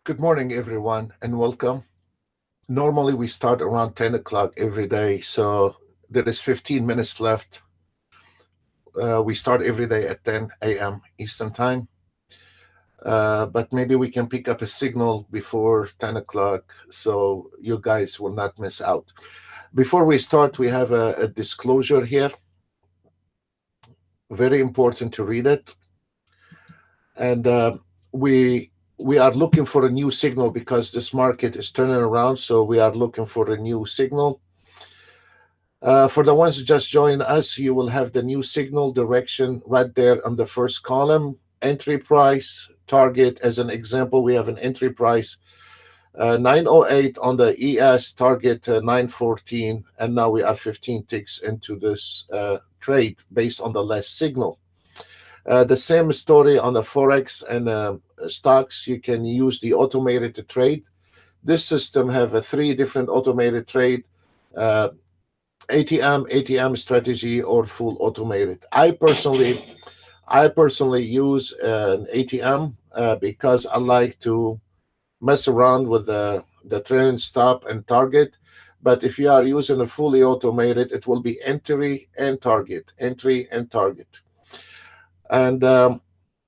Good morning, everyone, and welcome. Normally, we start around 10 o'clock every day, so there is 15 minutes left. We start every day at 10 a.m. Eastern Time, but maybe we can pick up a signal before 10 o'clock so you guys will not miss out. Before we start, we have a disclosure here. Very important to read it. And we we are looking for a new signal because this market is turning around, so we are looking for a new signal. For the ones who just joined us, you will have the new signal direction right there on the first column. Entry price, target. As an example, we have an entry price 908 on the ES, target 914, and now we are 15 ticks into this trade based on the last signal. The same story on the Forex and stocks. You can use the automated to trade. This system have a three different automated trade. Uh, ATM strategy or full automated. I personally use an ATM because I like to mess around with the trend stop and target. But if you are using a fully automated, it will be entry and target. And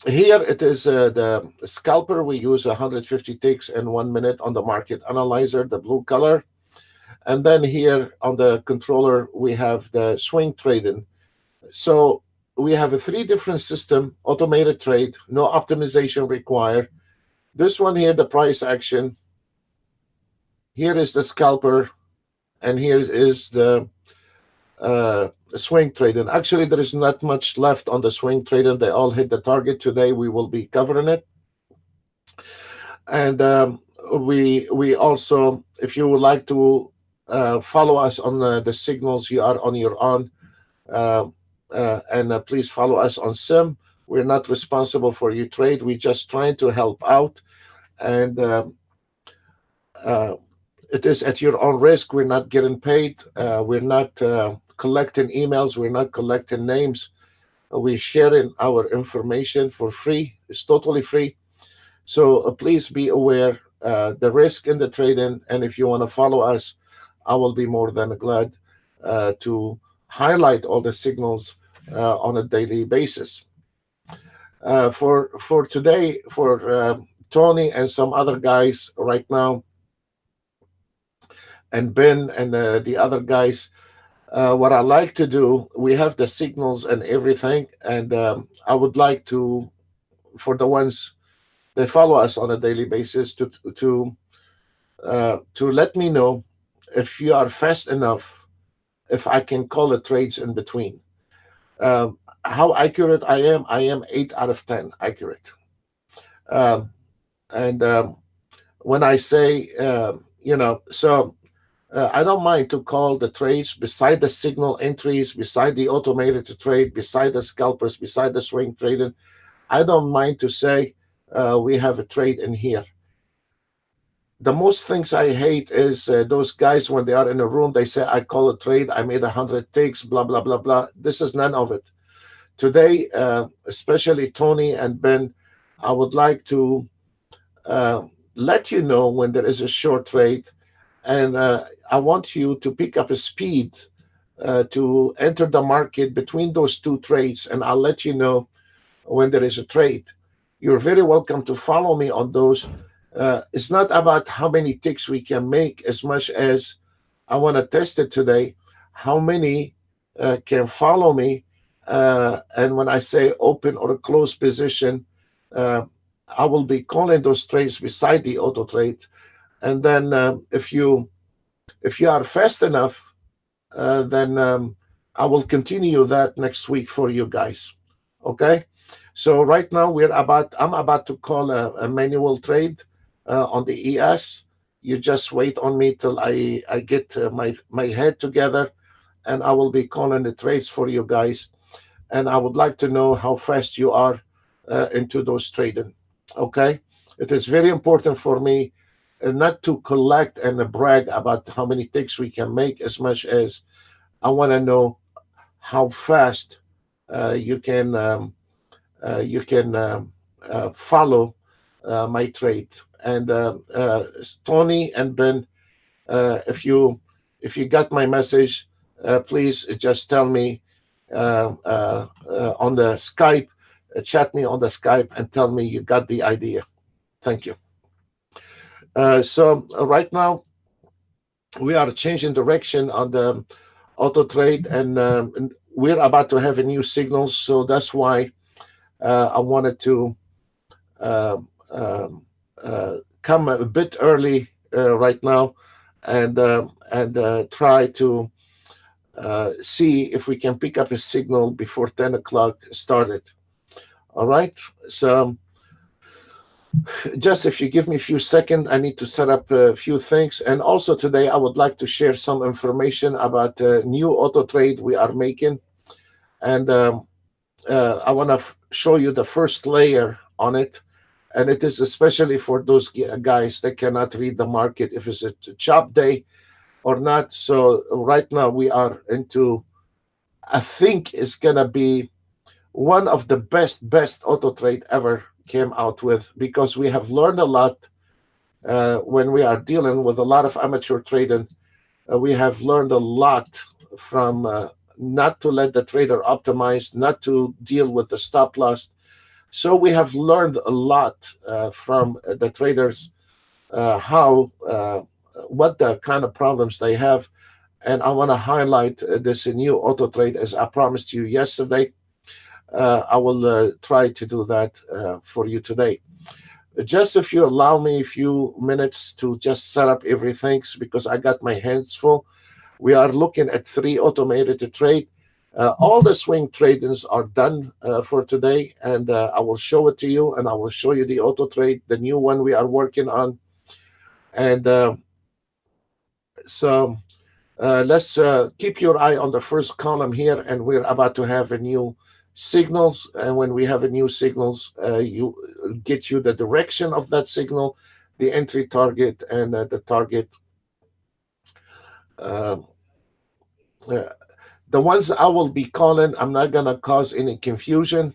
here it is the scalper. We use 150 ticks in 1 minute on the market analyzer, the blue color. And then here on the controller, we have the swing trading. So we have a three different system, automated trade, no optimization required. This one here, the price action. Here is the scalper, and here is the swing trading. Actually, there is not much left on the swing trading. They all hit the target today. We will be covering it. And we also, if you would like to follow us on the signals, you are on your own. Uh, and please follow us on Sim. We're not responsible for your trade. We're just trying to help out. And uh, it is at your own risk. We're not getting paid. We're not collecting emails. We're not collecting names. We're sharing our information for free. It's totally free. So please be aware the risk in the trading. And if you want to follow us, I will be more than glad to highlight all the signals on a daily basis. For today, for Tony and some other guys right now, and Ben and the other guys, what I like to do, we have the signals and everything, and I would like to, for the ones that follow us on a daily basis, to let me know if you are fast enough, if I can call the trades in between. How accurate I am 8 out of 10 accurate. Um, and when I say, so I don't mind to call the trades beside the signal entries, beside the automated to trade, beside the scalpers, beside the swing trading. I don't mind to say we have a trade in here. The most things I hate is those guys when they are in a room, they say, I call a trade, I made 100 ticks, blah, blah, blah, blah. This is none of it. Today, especially Tony and Ben, I would like to uh, let you know when there is a short trade, and I want you to pick up a speed to enter the market between those two trades, and I'll let you know when there is a trade. You're very welcome to follow me on those. It's not about how many ticks we can make as much as I want to test it today. How many can follow me? And when I say open or a close position, uh, I will be calling those trades beside the auto trade. And then if you are fast enough, then I will continue that next week for you guys. Okay. So right now I'm about to call a manual trade on the ES. You just wait on me till I get my head together, and I will be calling the trades for you guys. And I would like to know how fast you are into those trading. Okay, it is very important for me not to collect and brag about how many ticks we can make, as much as I want to know how fast you can follow my trade. And Tony and Ben, if you got my message, please just tell me on the Skype, chat me on the Skype, and tell me you got the idea. Thank you. So right now we are changing direction on the auto trade, and we're about to have a new signal. So that's why I wanted to um, um, come a bit early right now, and try to see if we can pick up a signal before 10 o'clock started. All right. So just if you give me a few seconds, I need to set up a few things. And also today, I would like to share some information about a new auto trade we are making. And I want to show you the first layer on it. And it is especially for those guys that cannot read the market, if it's a chop day or not. So right now we are into, I think it's going to be one of the best auto trade ever came out with, because we have learned a lot when we are dealing with a lot of amateur trading. We have learned a lot from not to let the trader optimize, not to deal with the stop loss. So we have learned a lot from the traders, what the kind of problems they have. And I want to highlight this new auto trade, as I promised you yesterday. I will try to do that for you today. Just if you allow me a few minutes to just set up everything, because I got my hands full. We are looking at 3 automated trade. All the swing tradings are done for today, and I will show it to you, and I will show you the auto trade, the new one we are working on. And so let's keep your eye on the first column here, and we're about to have a new signals. And when we have a new signals, you get you the direction of that signal, the entry target, and the target. Uh, uh, the ones I will be calling, I'm not going to cause any confusion.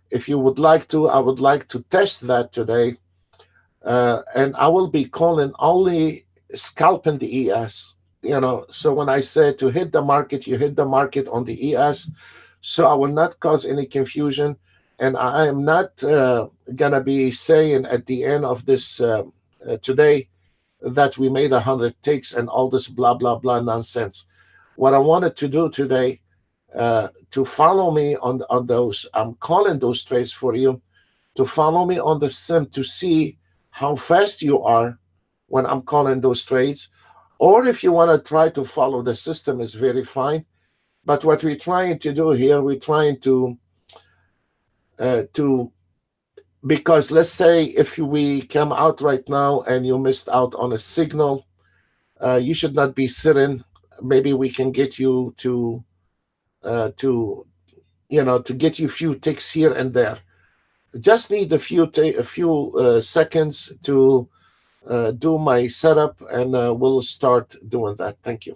If you would like to, I would like to test that today. And I will be calling only scalping the ES. So when I say to hit the market, you hit the market on the ES. So I will not cause any confusion. And I am not going to be saying at the end of this today that we made 100 ticks and all this blah, blah, blah nonsense. What I wanted to do today, to follow me on those, I'm calling those trades for you, to follow me on the sim to see how fast you are when I'm calling those trades. Or if you want to try to follow the system, is very fine. But what we're trying to do here, we're trying to because let's say if we come out right now and you missed out on a signal, you should not be sitting. Maybe we can get you to get you a few ticks here and there. Just need a few seconds to do my setup, and we'll start doing that. Thank you.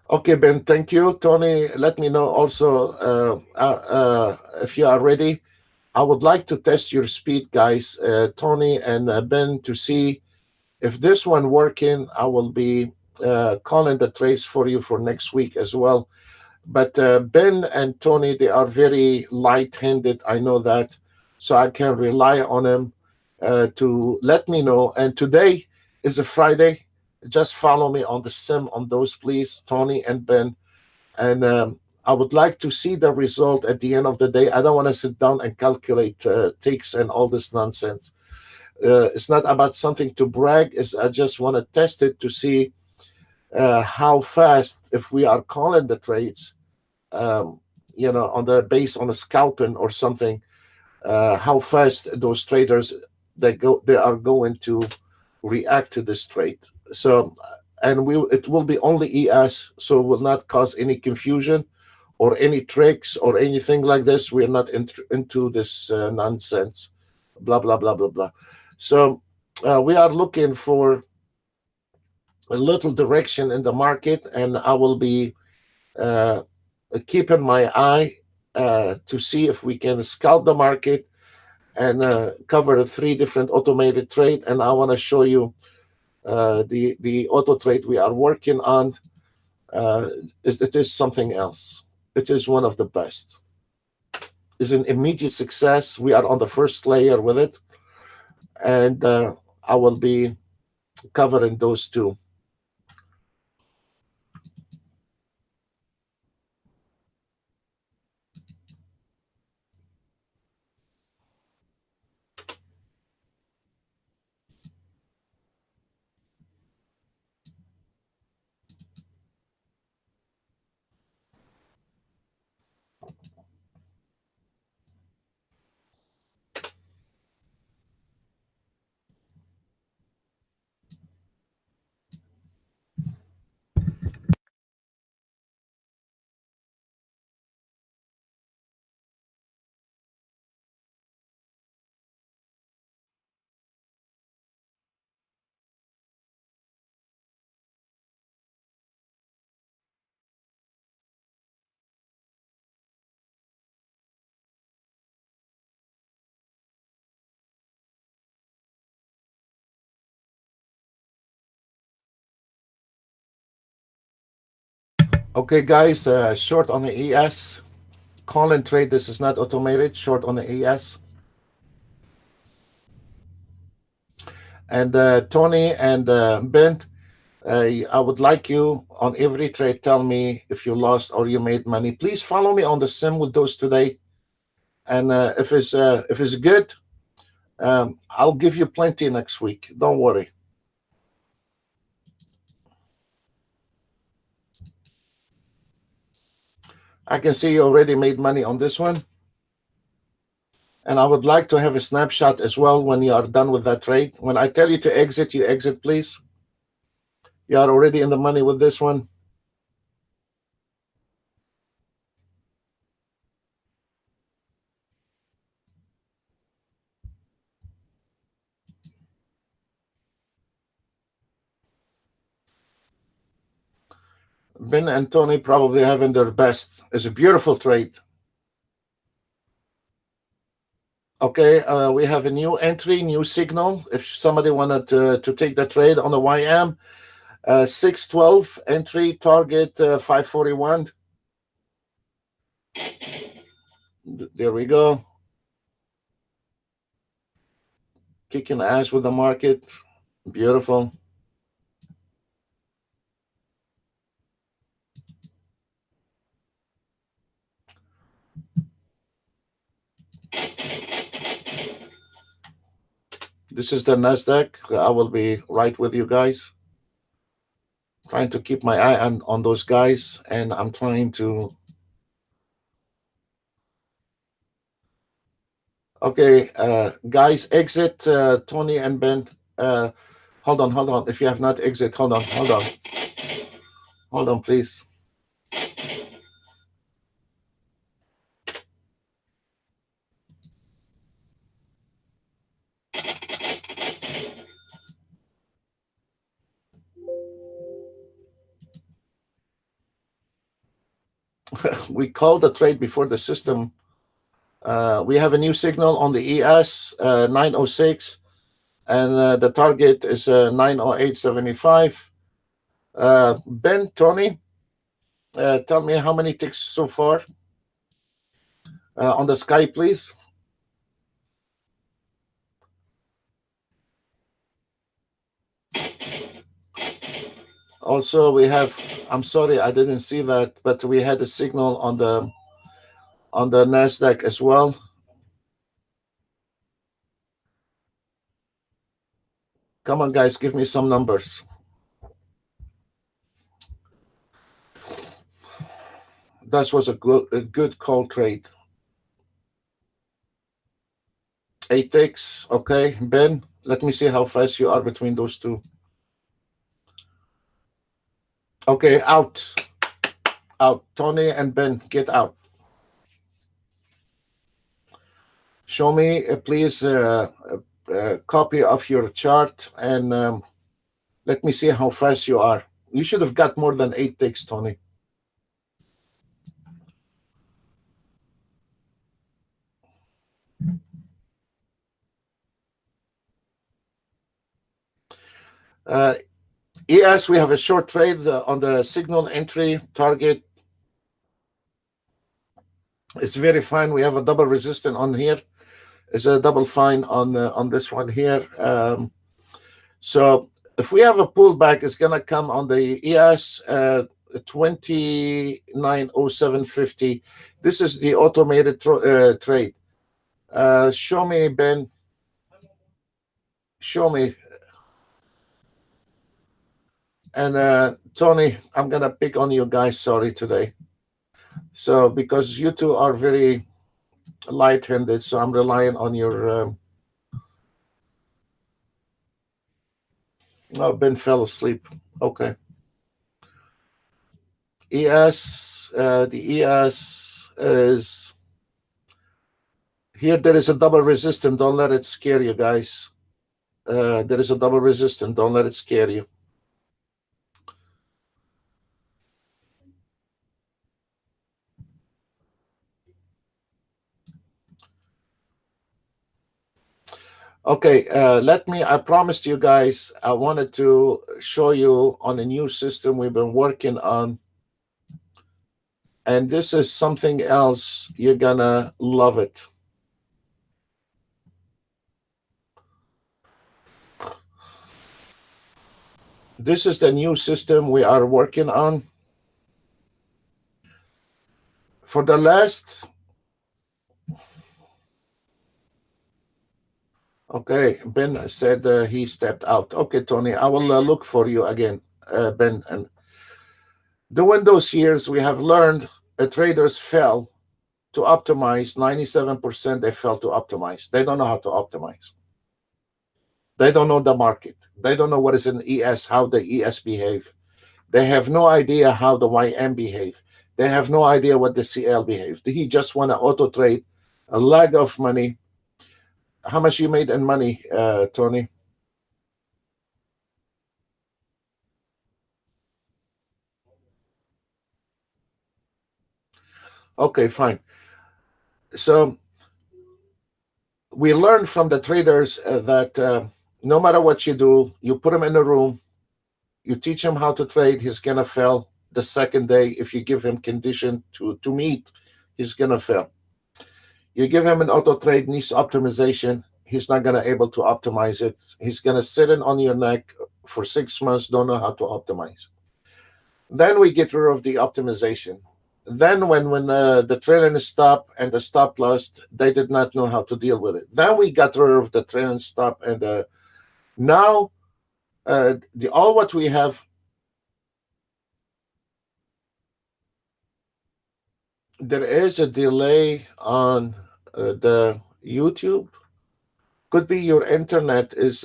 Okay, Ben, thank you. Tony, let me know also if you are ready. I would like to test your speed, guys, Tony and Ben, to see if this one working. I will be calling the trades for you for next week as well. But Ben and Tony, they are very light-handed. I know that. So I can rely on them to let me know. And today is a Friday. Just follow me on the sim on those, please, Tony and Ben. And I would like to see the result at the end of the day. I don't want to sit down and calculate ticks and all this nonsense. It's not about something to brag. I just want to test it to see how fast, if we are calling the trades, on the base on a scalping or something, how fast those traders they are going to react to this trade. So, and it will be only ES, so it will not cause any confusion or any tricks or anything like this. We are not into this nonsense, blah blah blah blah blah. So We are looking for a little direction in the market, and I will be uh, keeping my eye to see if we can scout the market and cover three different automated trade. And I want to show you the auto trade we are working on. Uh, it is something else. It is one of the best. It's an immediate success. We are on the first layer with it, and I will be covering those two. Okay, guys, short on the ES. Call and trade. This is not automated. Short on the ES. And Tony and Ben, I would like you on every trade. Tell me if you lost or you made money. Please follow me on the sim with those today. And if it's good, I'll give you plenty next week. Don't worry. I can see you already made money on this one. And I would like to have a snapshot as well when you are done with that trade. When I tell you to exit, you exit, please. You are already in the money with this one. Ben and Tony probably having their best. It's a beautiful trade. Okay, we have a new entry, new signal. If somebody wanted to take the trade on the YM, 612 entry, target 541. There we go. Kicking ass with the market. Beautiful. This is the NASDAQ. I will be right with you guys. Trying to keep my eye on those guys, and I'm trying to. Okay, guys, exit Tony and Ben. Hold on, hold on. If you have not exit, hold on, please. We called the trade before the system. We have a new signal on the ES 906, and the target is 908.75. Ben, Tony, tell me how many ticks so far on the sky, please. Also, we have. I'm sorry, I didn't see that, but we had a signal on the Nasdaq as well. Come on, guys, give me some numbers. That was a good call trade. 8 ticks, okay. Ben, let me see how fast you are between those two. Okay, out. Out. Tony and Ben, get out. Show me, please, copy of your chart, and let me see how fast you are. You should have got more than 8 ticks, Tony. Uh, yes, we have a short trade on the signal entry target. It's very fine. We have a double resistance on here. It's a double fine on this one here. So if we have a pullback, it's gonna come on the ES 290750. This is the automated trade. Show me, Ben. Show me. And Tony, I'm gonna pick on you guys. Sorry today. So because you two are very light-handed, so I'm relying on your. Oh, Ben fell asleep. Okay. ES. The ES is here. There is a double resistance. Don't let it scare you, guys. There is a double resistance. Don't let it scare you. Okay, I promised you guys, I wanted to show you on a new system we've been working on. And this is something else. You're gonna love it. This is the new system we are working on. For the last, okay, Ben said he stepped out. Okay, Tony, I will look for you again, Ben. And during those years, we have learned traders fell to optimize. 97% they fail to optimize. They don't know how to optimize. They don't know the market. They don't know what is an ES, how the ES behave. They have no idea how the YM behave. They have no idea what the CL behave. He just want to auto trade a lag of money. How much you made in money, Tony? Okay, fine. So we learned from the traders that no matter what you do, you put him in a room, you teach him how to trade, he's gonna fail the second day. If you give him condition to meet, he's gonna fail. You give him an auto trade needs optimization, he's not gonna able to optimize it. He's gonna sit in on your neck for 6 months, don't know how to optimize. Then we get rid of the optimization. Then when the trailing stop and the stop loss, they did not know how to deal with it. Then we got rid of the trailing stop, and now all what we have. There is a delay on the YouTube. Could be your internet is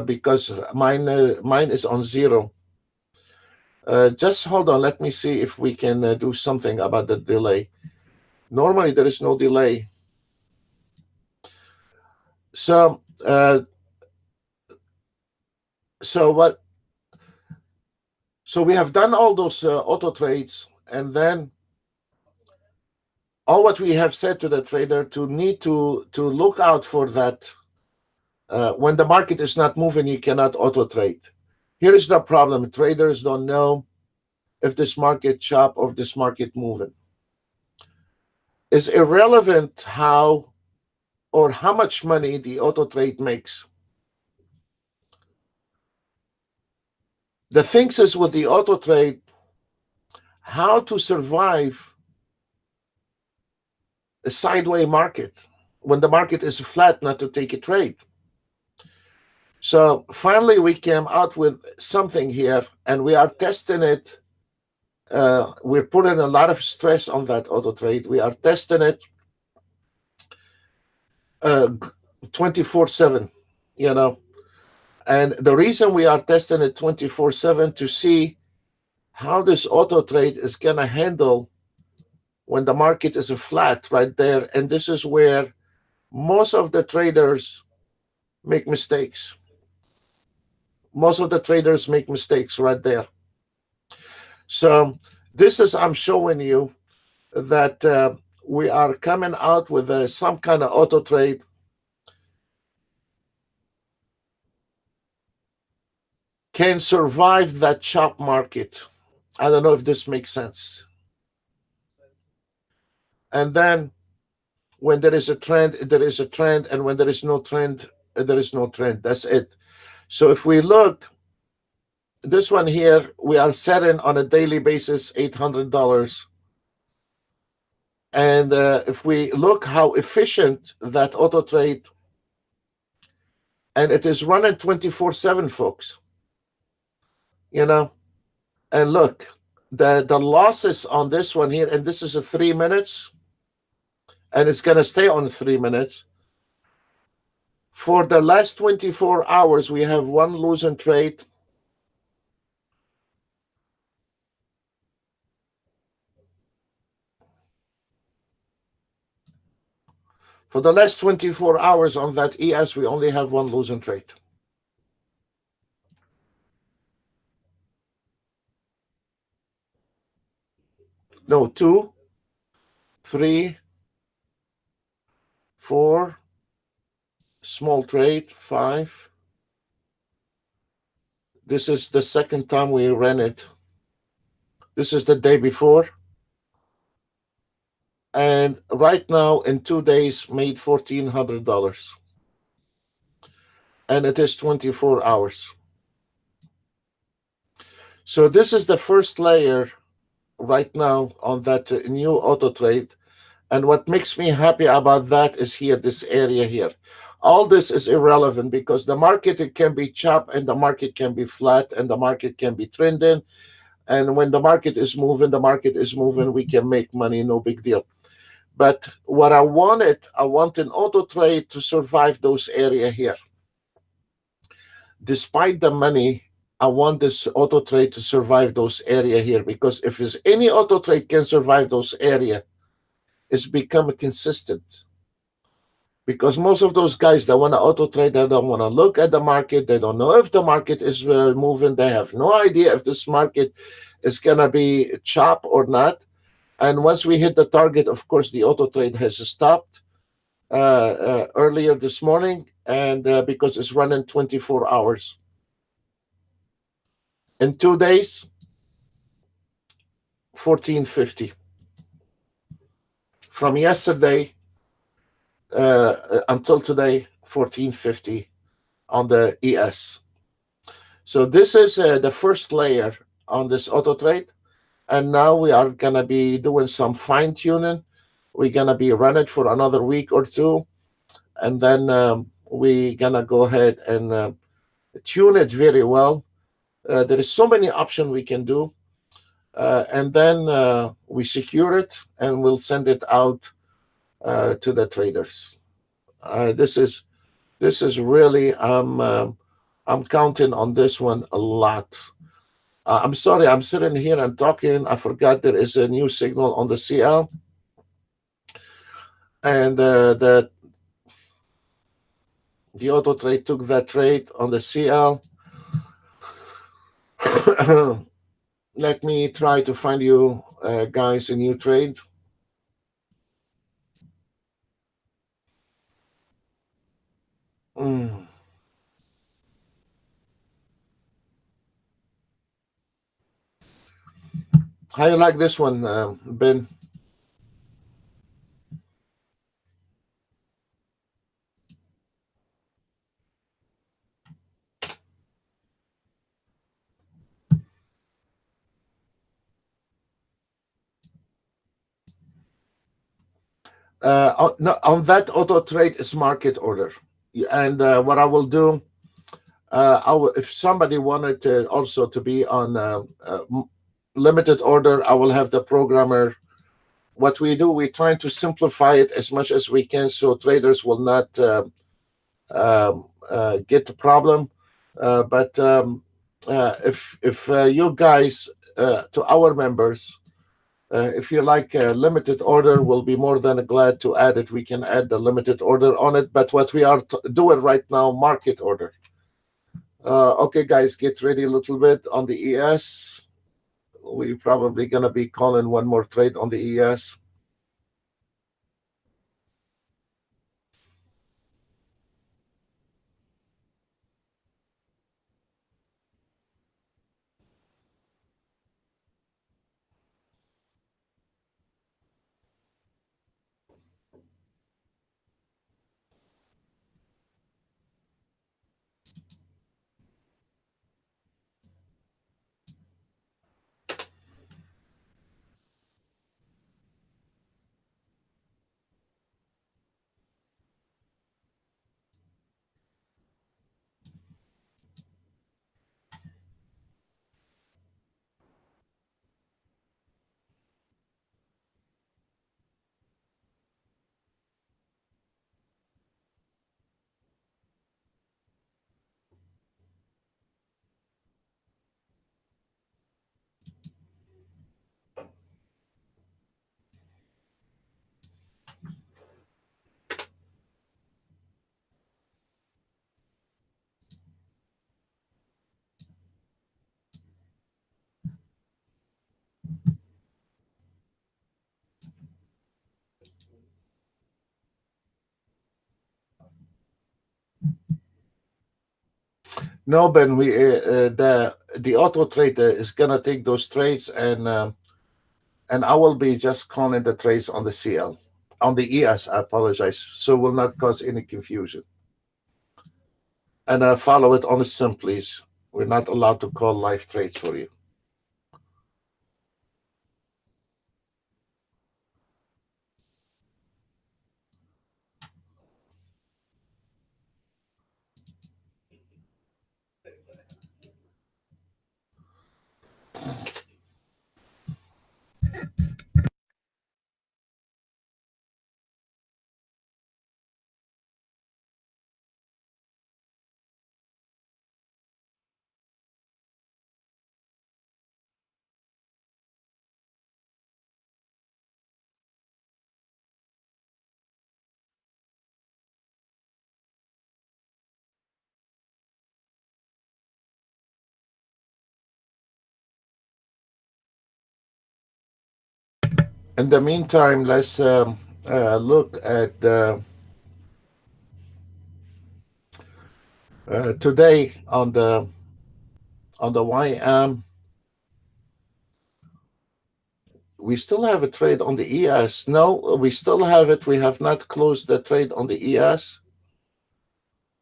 because mine is on 0. Just hold on. Let me see if we can do something about the delay. Normally there is no delay. So what? So we have done all those auto trades, and then all what we have said to the trader to need to look out for that. When the market is not moving, you cannot auto trade. Here is the problem. Traders don't know if this market chop or this market moving. It's irrelevant how or how much money the auto trade makes. The thing is with the auto trade, how to survive a sideways market when the market is flat, not to take a trade. So finally we came out with something here, and we are testing it. We're putting a lot of stress on that auto trade. We are testing it 24/7, you know. And the reason we are testing it 24/7 to see how this auto trade is going to handle when the market is flat right there. And this is where Most of the traders make mistakes. Most of the traders make mistakes right there. So this is, I'm showing you that we are coming out with some kind of auto trade. Can survive that chop market. I don't know if this makes sense. And then when there is a trend, there is a trend. And when there is no trend, there is no trend. That's it. So if we look, this one here, we are setting on a daily basis $800. And if we look how efficient that auto trade, and it is running 24/7, folks, you know, and look, the losses on this one here, and this is a 3 minutes, and it's going to stay on 3 minutes. For the last 24 hours, we have one losing trade. For the last 24 hours on that ES, we only have one losing trade. No, 2, 3, 4, small trade, 5. This is the second time we ran it. This is the day before. And right now, in 2 days, made $1,400. And it is 24 hours. So this is the first layer right now on that new auto trade. And what makes me happy about that is here, this area here. All this is irrelevant because the market, it can be chopped and the market can be flat and the market can be trending. And when the market is moving, we can make money, no big deal. But what I want an auto trade to survive those area here. Despite the money, I want this auto trade to survive those area here, because if there's any auto trade can survive those area, it's become consistent. Because most of those guys that want to auto trade, they don't want to look at the market. They don't know if the market is moving. They have no idea if this market is going to be chop or not. And once we hit the target, of course, the auto trade has stopped earlier this morning, and because it's running 24 hours. In 2 days, 1450. From yesterday until today, 1450 on the ES. So this is the first layer on this auto trade. And now we are going to be doing some fine tuning. We're going to be run it for another week or two. And then we're going to go ahead and tune it very well. There is so many options we can do. And then we secure it and we'll send it out to the traders. This is really, I'm counting on this one a lot. I'm sorry, I'm sitting here and talking. I forgot there is a new signal on the CL. And the auto trade took that trade on the CL. Let me try to find you guys a new trade. How you like this one, Ben? On that auto trade is market order. And what I will do, if somebody wanted to also to be on limited order, I will have the programmer. What we do, we're trying to simplify it as much as we can so traders will not get the problem. But if you guys, to our members, If you like a limited order, we'll be more than glad to add it. We can add the limited order on it. But what we are doing right now, market order. Okay, guys, get ready a little bit on the ES. We're probably going to be calling one more trade on the ES. No, Ben, the auto trader is gonna take those trades, and I will be just calling the trades on the CL, on the ES. I apologize, so will not cause any confusion. And follow it on the sim, please. We're not allowed to call live trades for you. In the meantime, let's look at today on the YM. We still have a trade on the ES. No, we still have it. We have not closed the trade on the ES.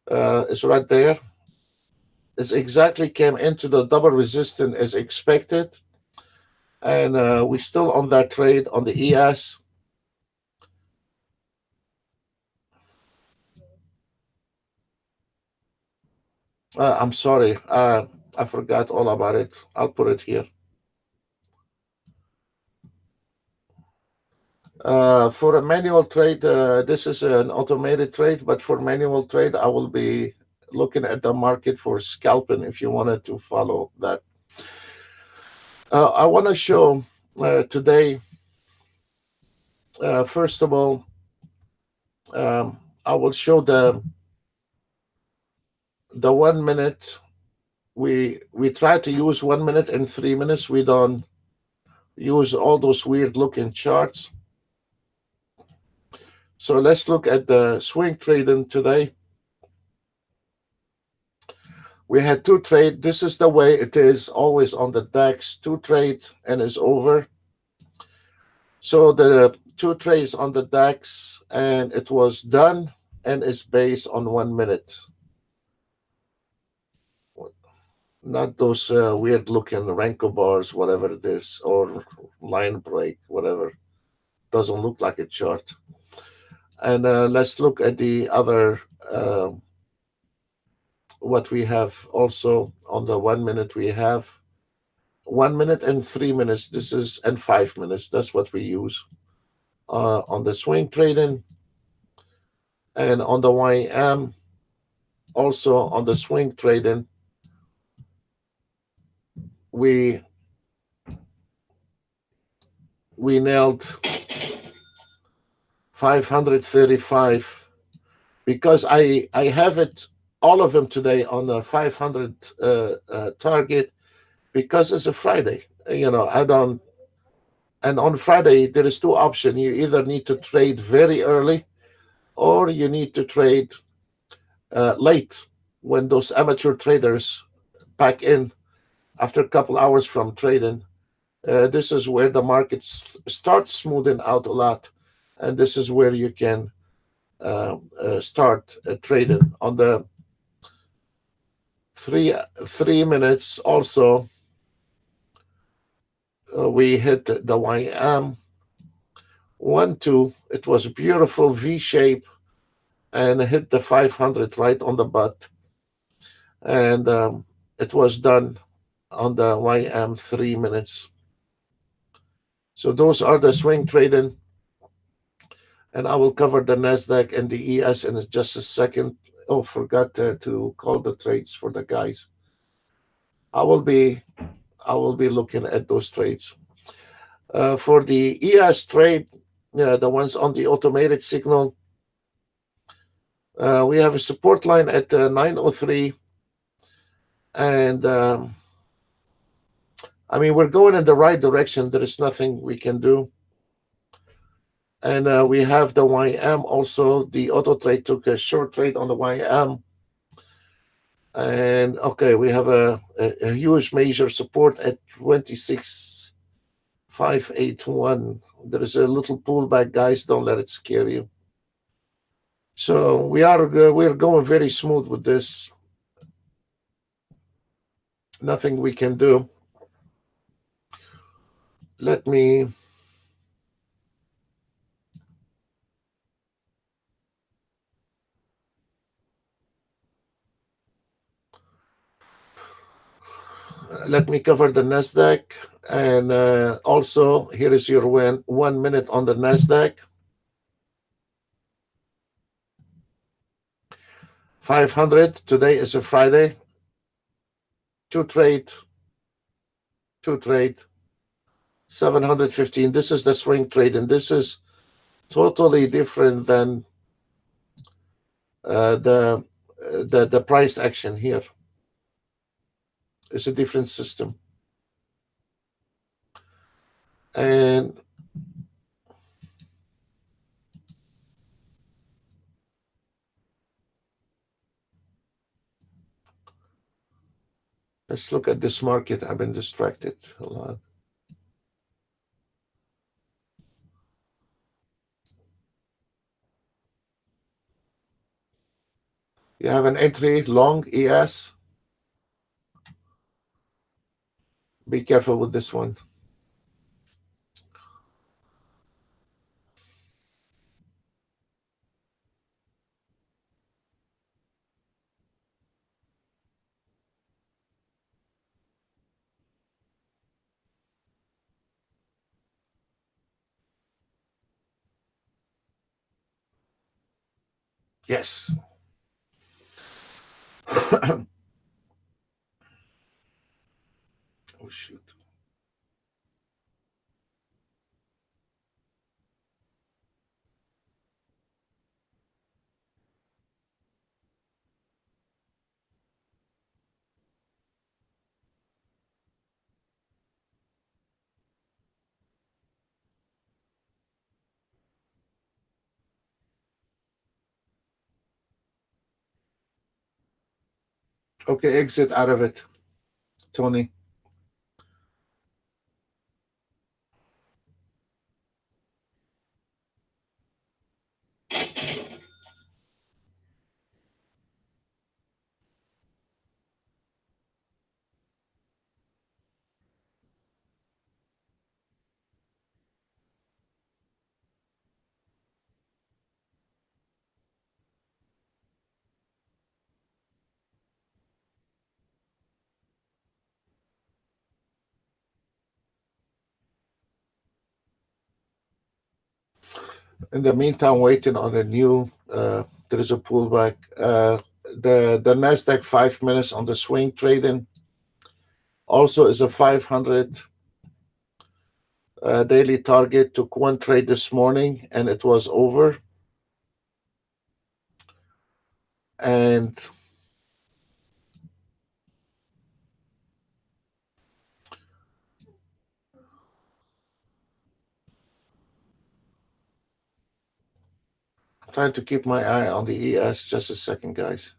It's right there. It's exactly came into the double resistance as expected. And we're still on that trade on the ES. I'm sorry. I forgot all about it. I'll put it here. For a manual trade, this is an automated trade, but for manual trade, I will be looking at the market for scalping if you wanted to follow that. I want to show today, first of all, I will show the 1 minute. We try to use 1 minute and 3 minutes. We don't use all those weird looking charts. So let's look at the swing trading today. We had two trade. This is the way it is always on the DAX. Two trade and it's over. So the two trades on the DAX and it was done and it's based on 1 minute. Not those weird looking Renko bars, whatever it is, or line break, whatever. Doesn't look like a chart. And let's look at the other, what we have also on the 1 minute. We have 1 minute and 3 minutes. This is, and 5 minutes. That's what we use on the swing trading. And on the YM, also on the swing trading, we we nailed 535 because I have it all of them today on a 500 target because it's a Friday. I don't. And on Friday there is two options. You either need to trade very early, or you need to trade late when those amateur traders pack in after a couple hours from trading. This is where the market starts smoothing out a lot, and this is where you can start trading on the three minutes. Also, we hit the YM 1 2. It was a beautiful V shape and hit the 500 right on the butt, and it was done on the YM 3 minutes. So those are the swing trading, and I will cover the Nasdaq and the ES in just a second. Oh, forgot to call the trades for the guys. I will be looking at those trades. For the ES trade, the ones on the automated signal, we have a support line at 903, and I mean we're going in the right direction. There is nothing we can do. And we have the YM also. The auto trade took a short trade on the YM. And okay, we have a huge major support at 26,581. There is a little pullback, guys. Don't let it scare you. So we're going very smooth with this. Nothing we can do. Let me cover the Nasdaq, and also here is your 1 minute on the Nasdaq. 500. Today is a Friday. Two trade. 715. This is the swing trade, and this is totally different than the price action here. It's a different system. And let's look at this market. I've been distracted. Hold on. You have an entry long ES. Be careful with this one. Yes. Oh, shoot. Okay, exit out of it, Tony. In the meantime, waiting on a new. There is a pullback. The Nasdaq 5 minutes on the swing trading also is a 500 Daily target, took one trade this morning and it was over. And I'm trying to keep my eye on the ES. Just a second, guys.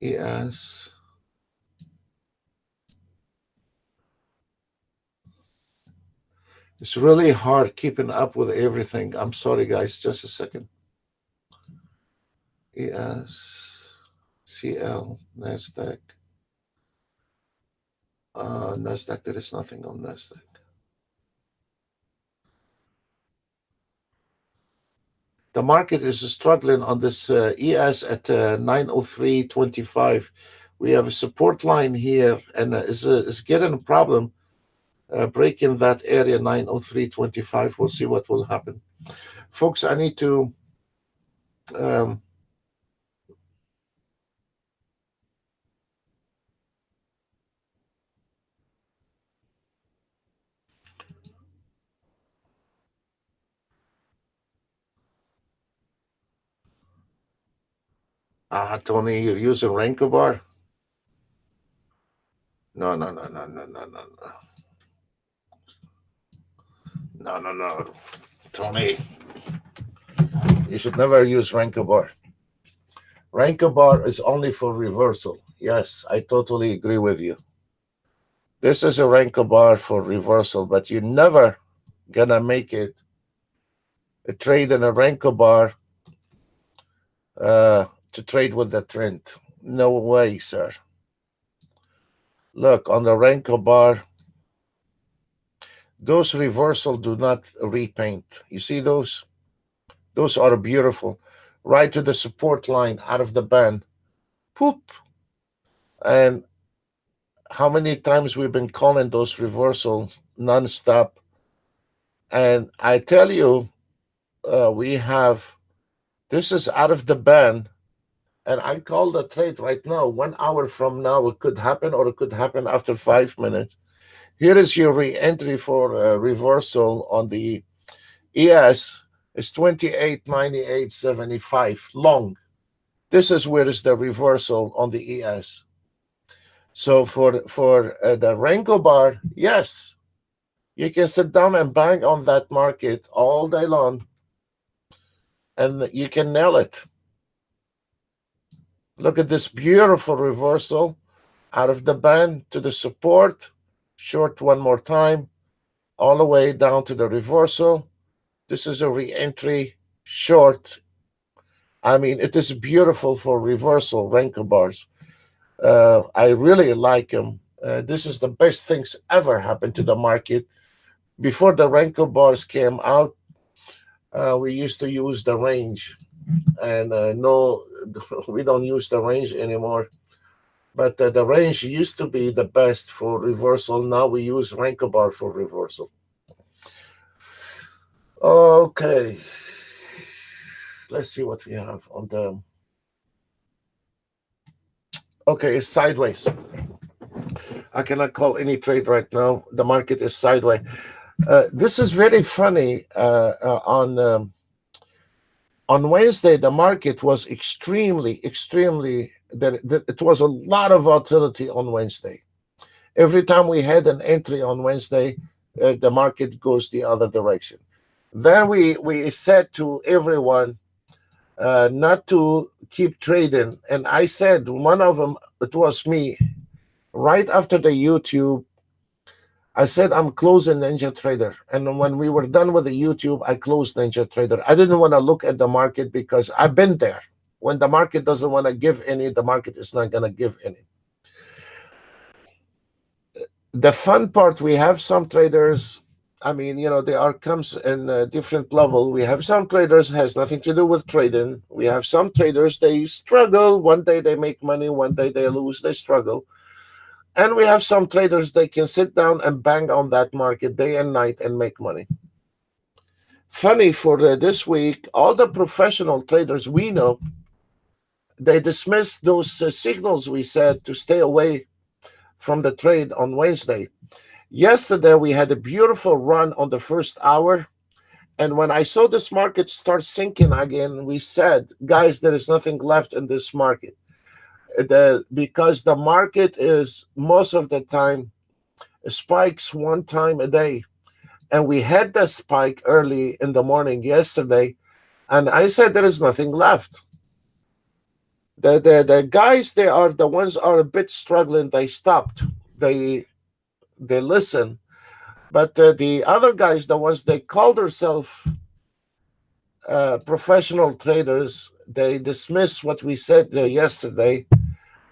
ES. It's really hard keeping up with everything. I'm sorry, guys. Just a second. ES, CL, NASDAQ. NASDAQ, there is nothing on NASDAQ. The market is struggling on this ES at 903.25. We have a support line here, and is getting a problem breaking that area 903.25. We'll see what will happen. Folks, I need to um, Tony, you're using Renko bar? No, no, no, no, no, no, no, no. No, no, no. Tony, you should never use Renko bar. Renko bar is only for reversal. Yes, I totally agree with you. This is a Renko bar for reversal, but you're never gonna make it a trade in a Renko bar to trade with the trend. No way, sir. Look, on the Renko bar, those reversal do not repaint. You see those? Those are beautiful. Right to the support line out of the band. Poop. And how many times we've been calling those reversals nonstop. And I tell you, this is out of the band. And I call the trade right now. 1 hour from now, it could happen, or it could happen after 5 minutes. Here is your re-entry for reversal on the ES. It's 28.9875 long. This is where is the reversal on the ES. So for the Renko bar, yes, you can sit down and bang on that market all day long, and you can nail it. Look at this beautiful reversal out of the band to the support, short one more time, all the way down to the reversal. This is a re-entry short. I mean, it is beautiful for reversal Renko bars. I really like them. This is the best things ever happened to the market. Before the Renko bars came out, we used to use the range, and no, we don't use the range anymore. But the range used to be the best for reversal. Now we use Renko bar for reversal. Okay, let's see what we have on the. Okay, it's sideways. I cannot call any trade right now. The market is sideways. This is very funny. On Wednesday, the market was extremely. It was a lot of volatility on Wednesday. Every time we had an entry on Wednesday, the market goes the other direction. Then we said to everyone not to keep trading, and I said, one of them, it was me, right after the YouTube, I said I'm closing Ninja Trader. And when we were done with the YouTube, I closed Ninja Trader. I didn't want to look at the market because I've been there. When the market doesn't want to give any, the market is not going to give any. The fun part, we have some traders, I mean, there are comes in a different level. We have some traders has nothing to do with trading. We have some traders, they struggle. One day they make money, one day they lose, they struggle. And we have some traders, they can sit down and bang on that market day and night and make money. Funny, for this week, all the professional traders we know, they dismissed those signals we said to stay away from the trade on Wednesday. Yesterday, we had a beautiful run on the first hour. And when I saw this market start sinking again, we said, guys, there is nothing left in this market. Because the market is most of the time spikes one time a day. And we had the spike early in the morning yesterday. And I said, there is nothing left. The guys, they are the ones are a bit struggling. They stopped. They they listen. But the other guys, the ones they call themselves professional traders, they dismiss what we said yesterday,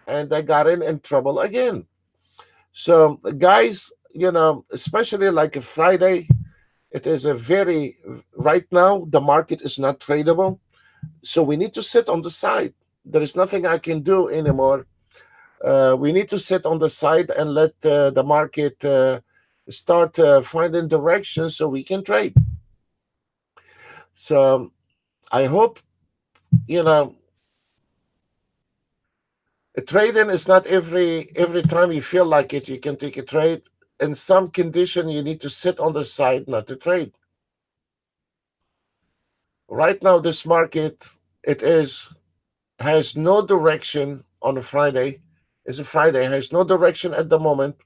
and they got in trouble again. So, guys, especially like a Friday, it is a very right now the market is not tradable, so we need to sit on the side. There is nothing I can do anymore. We need to sit on the side and let the market start finding direction so we can trade. So I hope you know trading is not every time you feel like it you can take a trade. In some condition, you need to sit on the side not to trade. Right now, this market it is has no direction on a Friday. It's a Friday has no direction at the moment,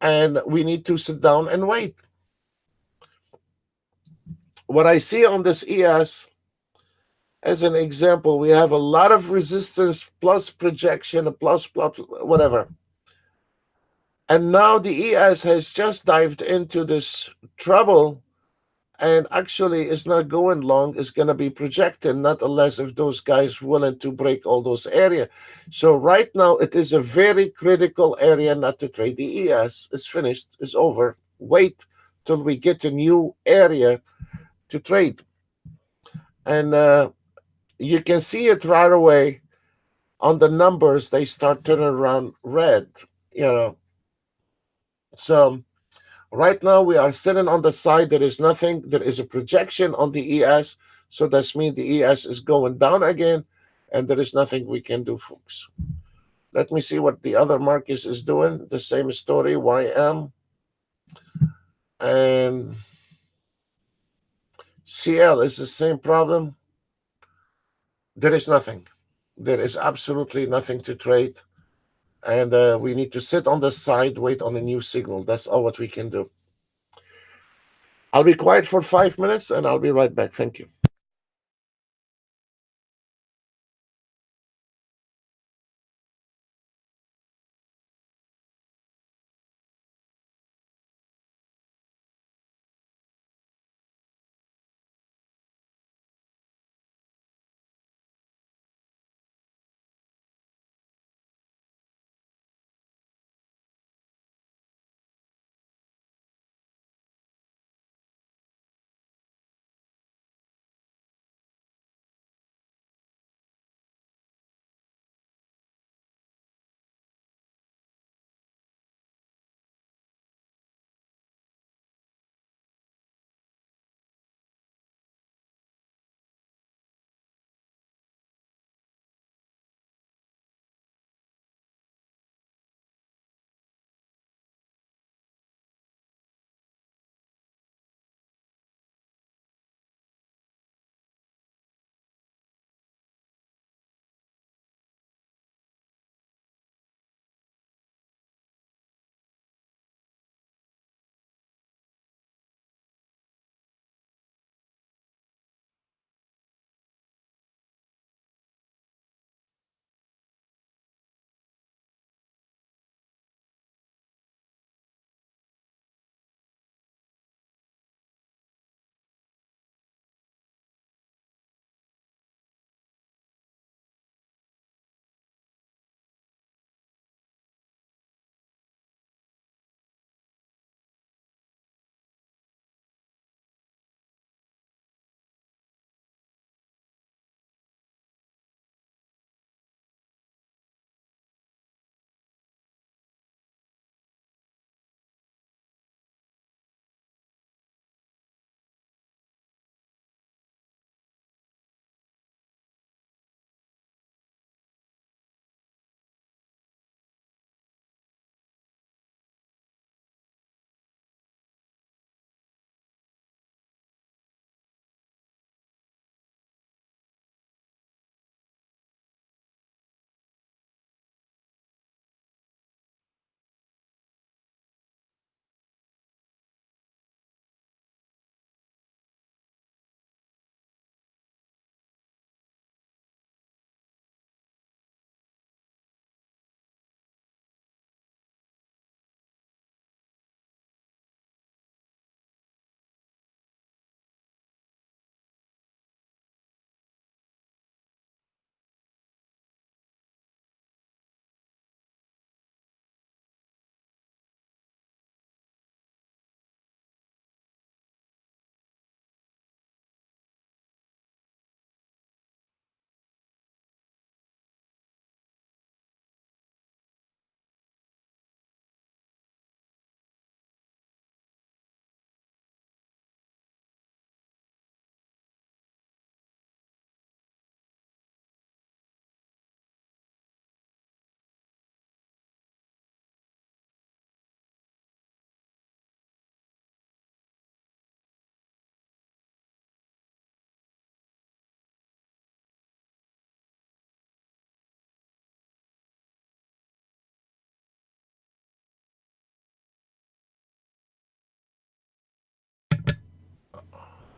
and we need to sit down and wait. What I see on this ES as an example, we have a lot of resistance plus projection, plus whatever. And now the ES has just dived into this trouble and actually is not going long, is going to be projected, not unless if those guys willing to break all those area. So right now it is a very critical area not to trade. The ES is finished, is over. Wait till we get a new area to trade. And you can see it right away on the numbers. They start turning around red, you know. So right now we are sitting on the side. There is nothing. There is a projection on the ES. So that means the ES is going down again, and there is nothing we can do, folks. Let me see what the other markets is doing. The same story, YM and CL is the same problem. There is nothing. There is absolutely nothing to trade. And we need to sit on the side, wait on a new signal. That's all what we can do. I'll be quiet for 5 minutes and I'll be right back. Thank you.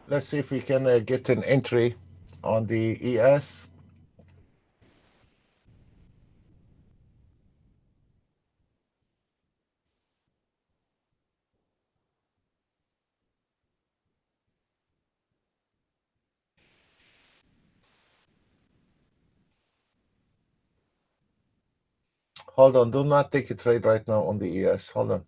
Let's see if we can get an entry on the ES. Hold on, do not take a trade right now on the ES. Hold on.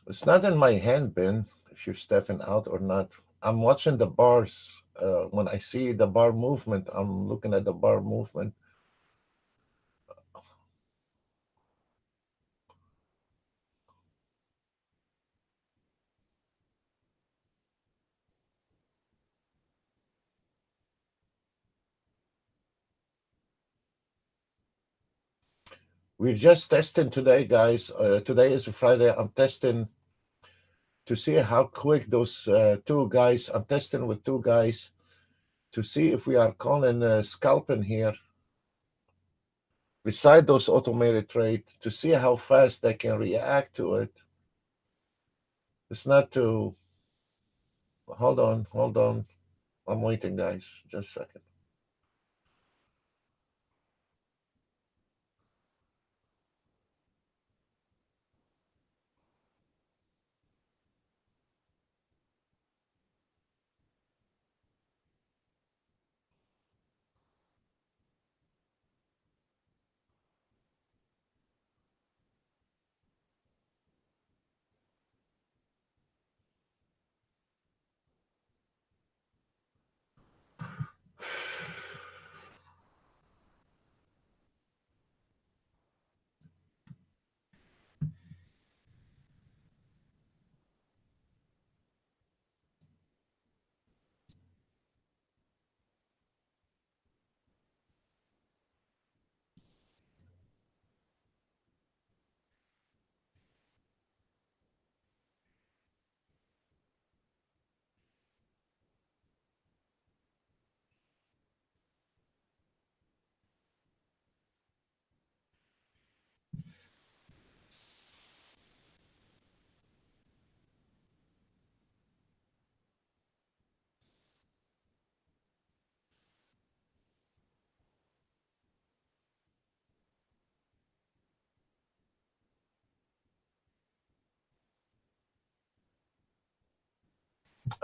It's not in my hand, Ben, if you're stepping out or not. I'm watching the bars. When I see the bar movement, I'm looking at the bar movement. We're just testing today, guys. Today is a Friday. I'm testing to see how quick those two guys, I'm testing with two guys to see if we are calling scalping here beside those automated trade to see how fast they can react to it. It's not to, hold on, hold on. I'm waiting, guys. Just a second.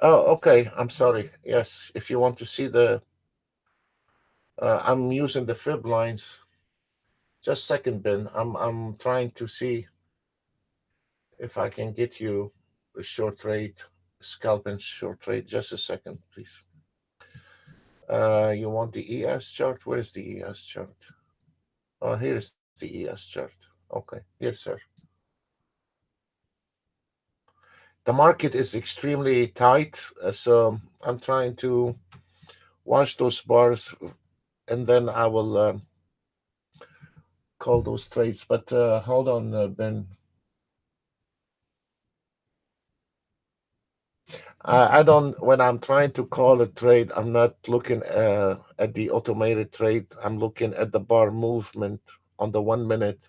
Oh, okay. I'm sorry. Yes, if you want to see the, I'm using the fib lines. Just second, Ben. I'm trying to see if I can get you a short trade, scalp and short trade. Just a second, please. You want the ES chart? Where's the ES chart? Oh, here's the ES chart. Okay, here, sir. The market is extremely tight, so I'm trying to watch those bars, and then I will call those trades. But hold on, Ben. I don't. When I'm trying to call a trade, I'm not looking at the automated trade. I'm looking at the bar movement on the 1 minute,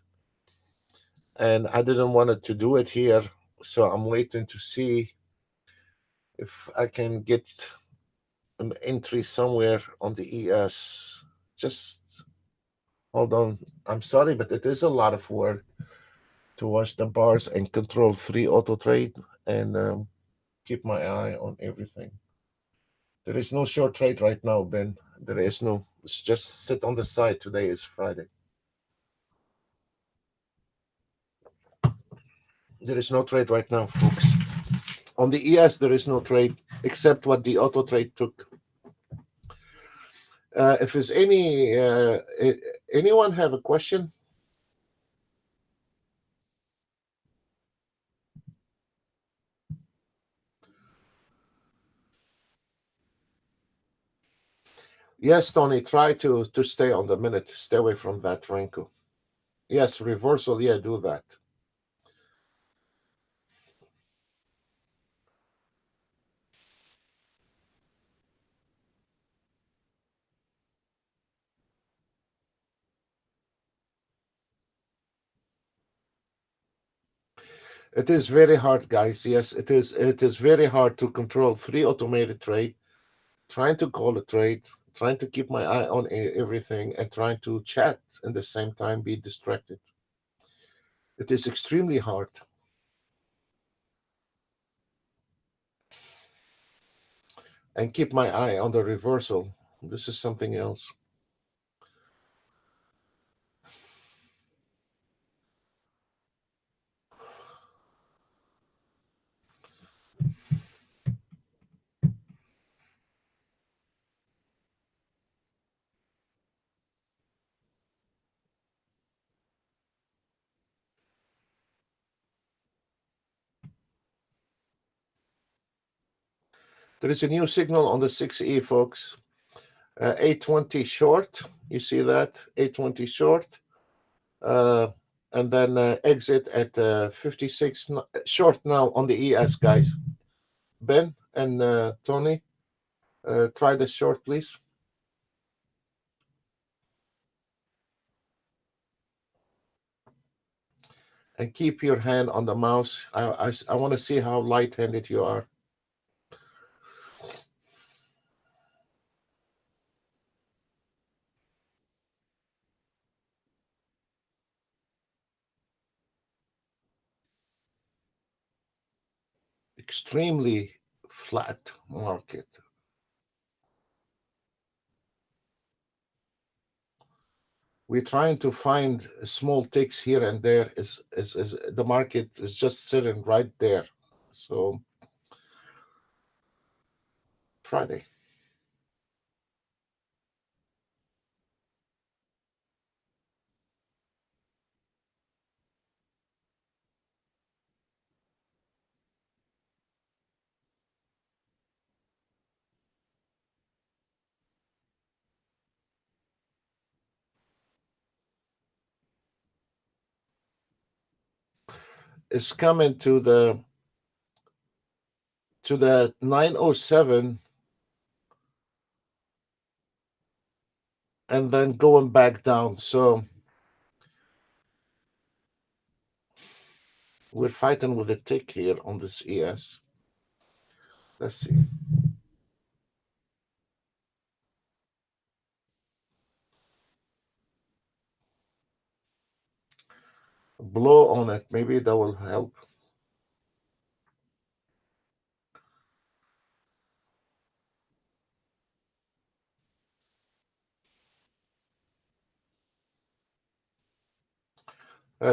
and I didn't want it to do it here, so I'm waiting to see if I can get an entry somewhere on the ES. Just hold on. I'm sorry, but it is a lot of work to watch the bars and control three auto trade and keep my eye on everything. There is no short trade right now, Ben. There is no. It's just sit on the side. Today is Friday. There is no trade right now, folks. On the ES, there is no trade except what the auto trade took. If there's anyone have a question? Yes, Tony, try to stay on the minute. Stay away from that Renko. Yes, reversal. Yeah, do that. It is very hard, guys. Yes, it is. It is very hard to control three automated trade. Trying to call a trade, trying to keep my eye on everything, and trying to chat in the same time, be distracted. It is extremely hard. And keep my eye on the reversal. This is something else. There is a new signal on the 6E, folks. 820 short. You see that? 820 short. Uh, and then exit at 56 short now on the ES, guys. Ben and Tony, try the short, please. And keep your hand on the mouse. I want to see how light-handed you are. Extremely flat market. We're trying to find small ticks here and there. Is the market is just sitting right there. So Friday is coming to the 907 and then going back down. So we're fighting with a tick here on this ES. Let's see. Blow on it. Maybe that will help.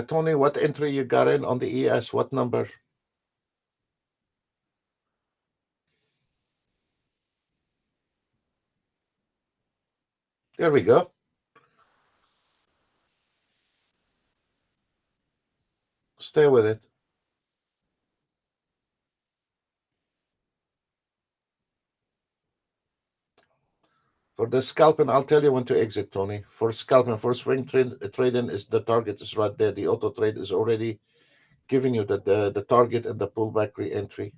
Tony, what entry you got in on the ES? What number? There we go. Stay with it. For the scalping, I'll tell you when to exit, Tony. For scalping, for swing trading, is the target is right there. The auto trade is already giving you the target and the pullback re-entry.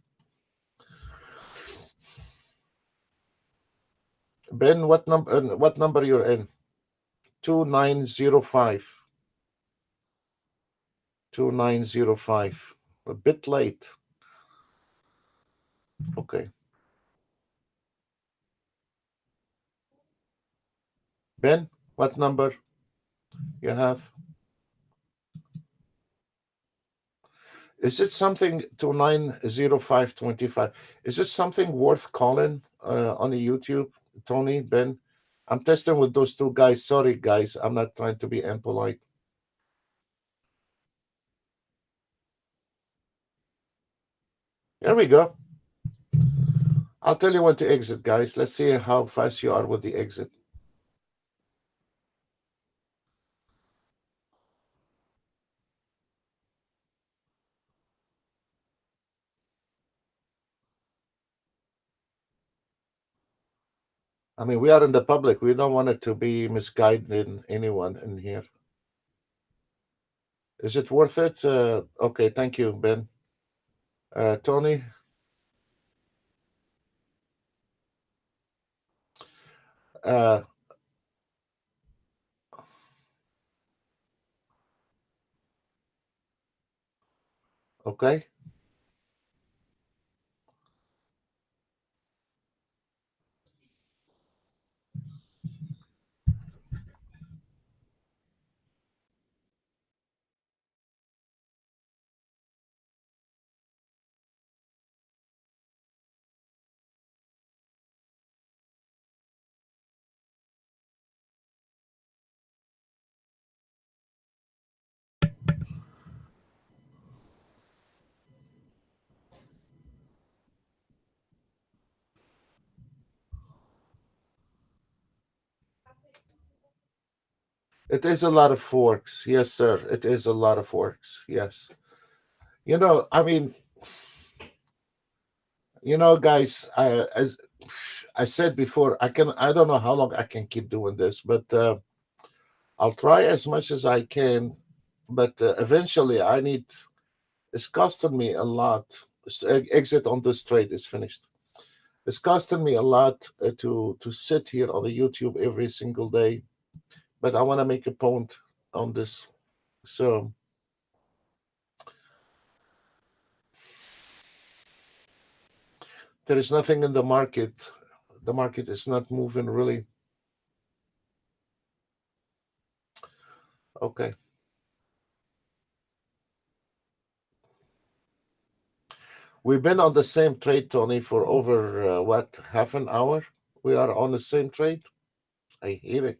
Ben, what number you're in? 2905. 2905. A bit late. Okay. Ben, what number you have? Is it something to 90525? Is it something worth calling on the YouTube, Tony, Ben? I'm testing with those two guys. Sorry, guys. I'm not trying to be impolite. Here we go. I'll tell you when to exit, guys. Let's see how fast you are with the exit. I mean, we are in the public. We don't want it to be misguiding anyone in here. Is it worth it? Okay, thank you, Ben. Tony, uh, okay. It is a lot of forks. Yes, sir. It is a lot of forks. Yes. I mean, guys, as I said before, I don't know how long I can keep doing this, but I'll try as much as I can. But eventually, it's costing me a lot. Exit on this trade is finished. It's costing me a lot to sit here on the YouTube every single day. But I want to make a point on this. So there is nothing in the market. The market is not moving really. Okay. We've been on the same trade, Tony, for over what, half an hour? We are on the same trade. I hear it.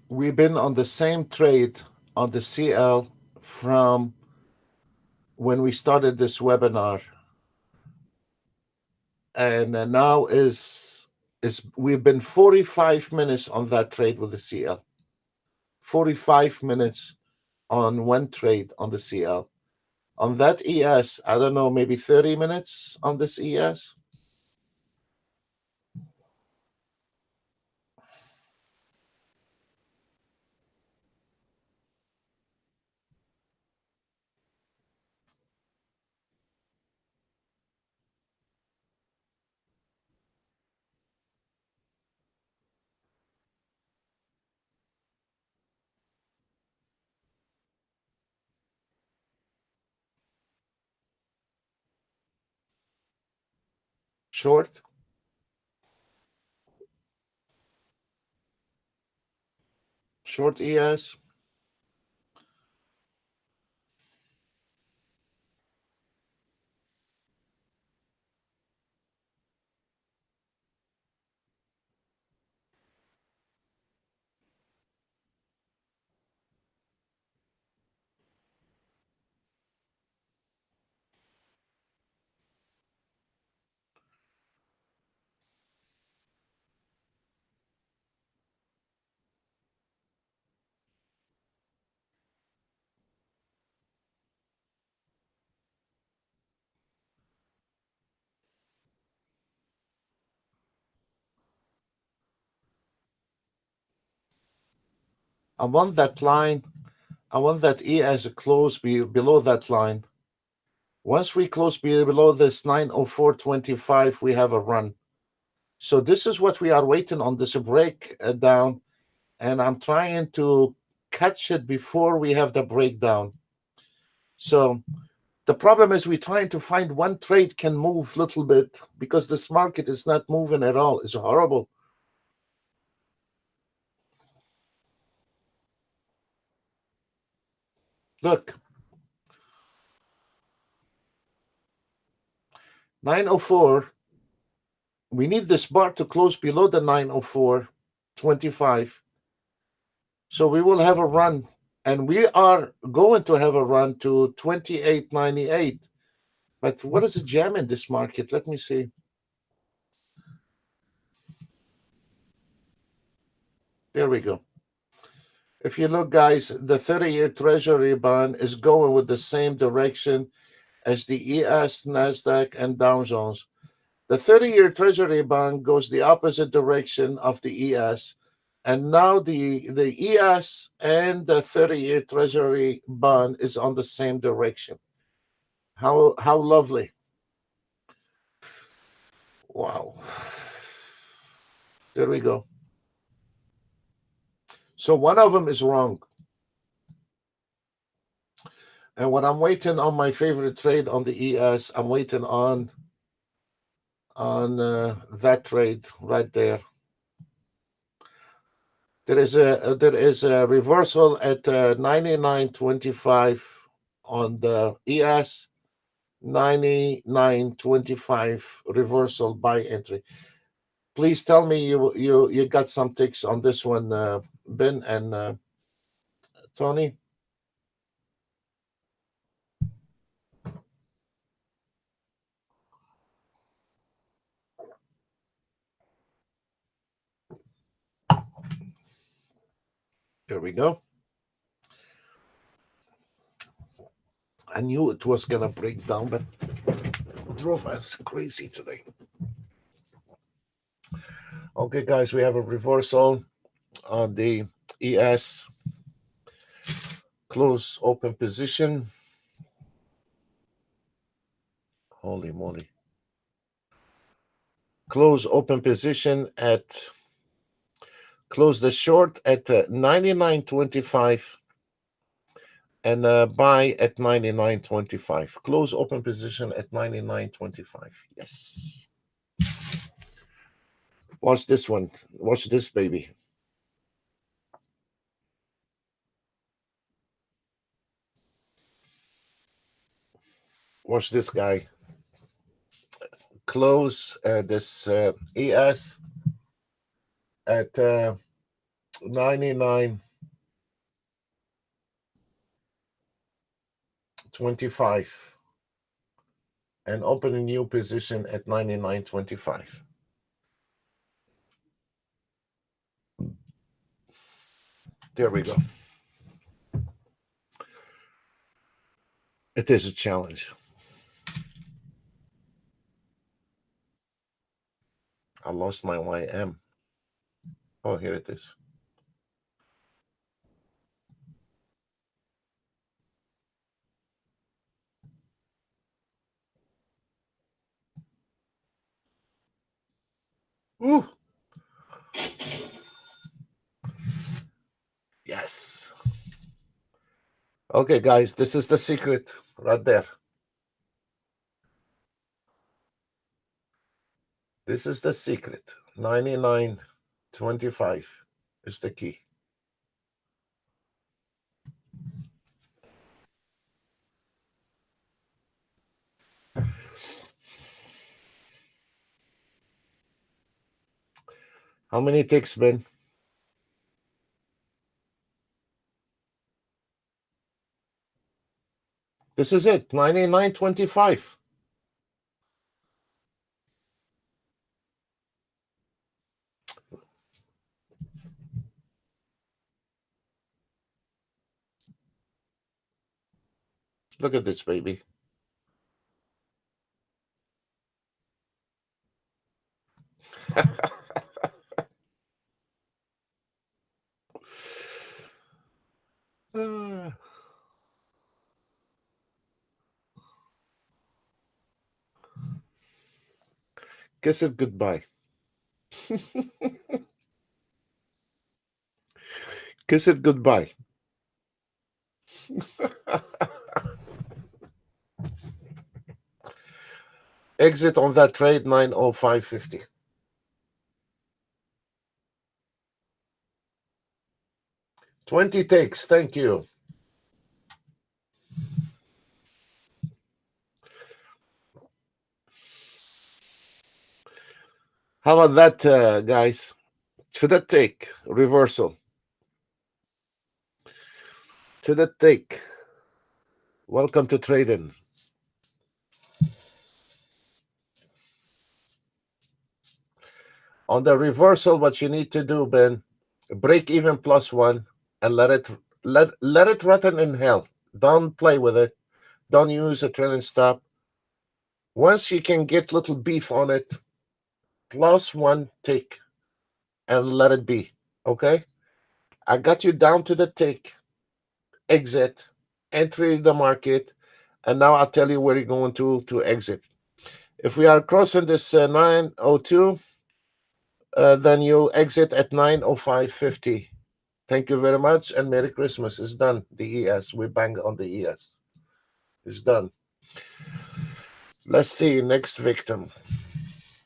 We've been on the same trade on the CL from when we started this webinar, and now is we've been 45 minutes on that trade with the CL. 45 minutes on one trade on the CL. On that ES, I don't know, maybe 30 minutes on this ES. Short, short ES. I want that line. I want that ES close below that line. Once we close below this 904.25, we have a run. So this is what we are waiting on, this break down, and I'm trying to catch it before we have the breakdown. So the problem is we're trying to find one trade can move a little bit because this market is not moving at all. It's horrible. Look, 904. We need this bar to close below the 904.25. So we will have a run, and we are going to have a run to 28.98. But what is a jam in this market? Let me see. There we go. If you look, guys, the 30-year Treasury bond is going with the same direction as the ES, NASDAQ, and Dow Jones. The 30-year Treasury bond goes the opposite direction of the ES. And now the ES and the 30-year Treasury bond is on the same direction. How lovely. Wow. There we go. So one of them is wrong. And when I'm waiting on my favorite trade on the ES, I'm waiting on that trade right there. There is a reversal at 99.25 on the ES. 99.25 reversal buy entry. Please tell me you got some ticks on this one, Ben and Tony. Here we go. I knew it was gonna break down, but it drove us crazy today. Okay, guys, we have a reversal on the ES. Close open position. Holy moly. Close open position at close the short at 99.25 and buy at 99.25. Close open position at 99.25. Yes. Watch this one. Watch this, baby. Watch this guy. Close this ES at 99.25 and open a new position at 99.25. There we go. It is a challenge. I lost my YM. Oh, here it is. Ooh. Yes. Okay, guys, this is the secret right there. This is the secret. 99.25 is the key. How many ticks, Ben? This is it. 99.25. Look at this, baby. Kiss it goodbye. Kiss it goodbye. Exit on that trade 905.50. 20 takes. Thank you. How about that, guys? To the take. Reversal. To the take. Welcome to Trading. On the reversal, what you need to do, Ben, break even +1 and let it rotten in hell. Don't play with it. Don't use a trailing stop. Once you can get little beef on it, +1 take and let it be. Okay? I got you down to the take, exit, entry the market, and now I'll tell you where you're going to exit. If we are crossing this 902, then you'll exit at 905.50. Thank you very much, and Merry Christmas. It's done. The ES. We bang on the ES. It's done. Let's see. Next victim.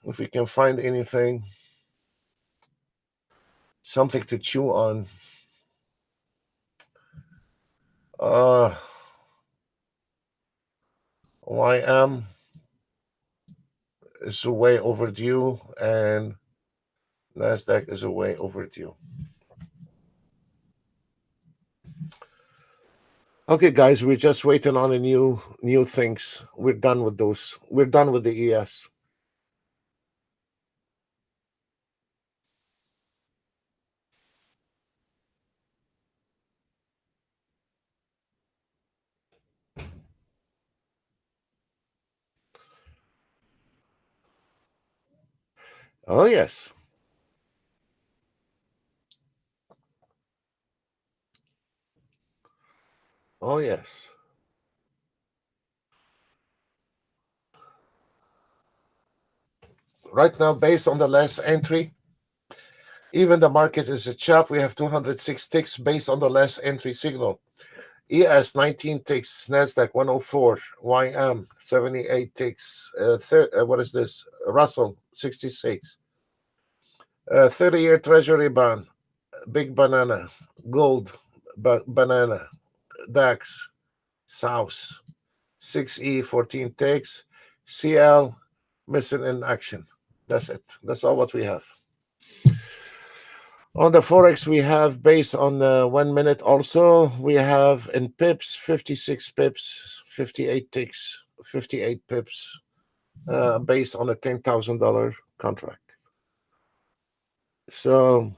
If we can find anything, something to chew on. YM is way overdue, and NASDAQ is way overdue. Okay, guys, we're just waiting on the new things. We're done with those. We're done with the ES. Oh, yes. Oh, yes. Right now, based on the last entry, even the market is a chop. We have 206 ticks based on the last entry signal. ES 19 ticks, NASDAQ 104, YM 78 ticks. What is this? Russell 66. 30-year Treasury bond, big banana, gold banana, DAX, South, 6E 14 ticks, CL missing in action. That's it. That's all what we have. On the Forex, we have based on 1 minute also, we have in pips, 56 pips, 58 ticks, 58 pips, based on a $10,000 contract. So,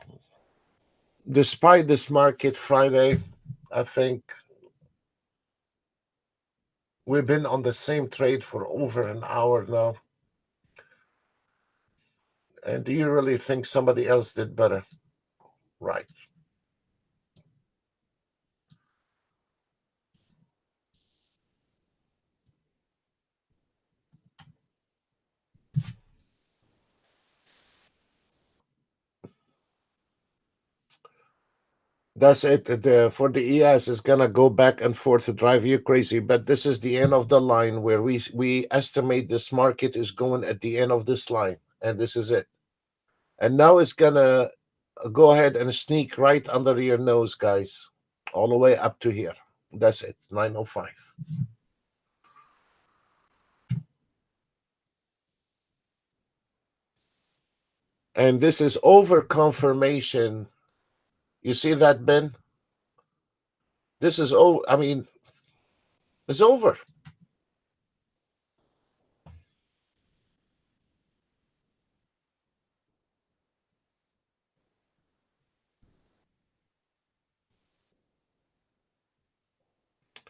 despite this market Friday, I think we've been on the same trade for over an hour now. And do you really think somebody else did better? Right. That's it. For the ES, it's gonna go back and forth to drive you crazy. But this is the end of the line where we estimate this market is going at the end of this line, and this is it. And now it's gonna go ahead and sneak right under your nose, guys, all the way up to here. That's it. 905. And this is over confirmation. You see that, Ben? This is over. I mean, it's over.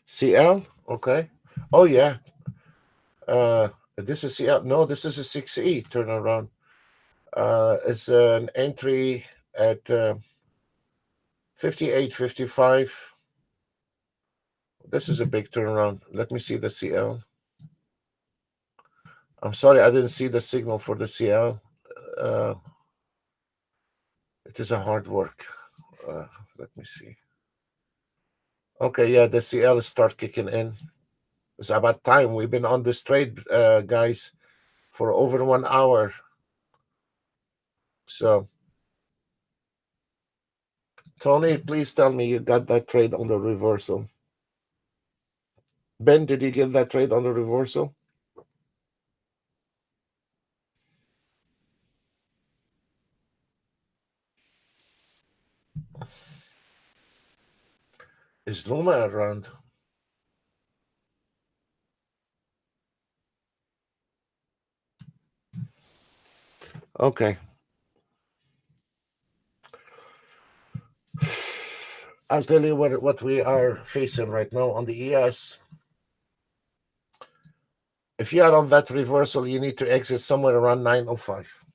CL? Okay. Oh, yeah. This is CL. No, this is a 6E turnaround. It's an entry at 58.55. This is a big turnaround. Let me see the CL. I'm sorry, I didn't see the signal for the CL. Uh, it is a hard work. Let me see. Okay, yeah, the CL start kicking in. It's about time. We've been on this trade, guys, for over 1 hour. So, Tony, please tell me you got that trade on the reversal. Ben, did you get that trade on the reversal? Is Luma around? Okay. I'll tell you what we are facing right now on the ES. If you are on that reversal, you need to exit somewhere around 905.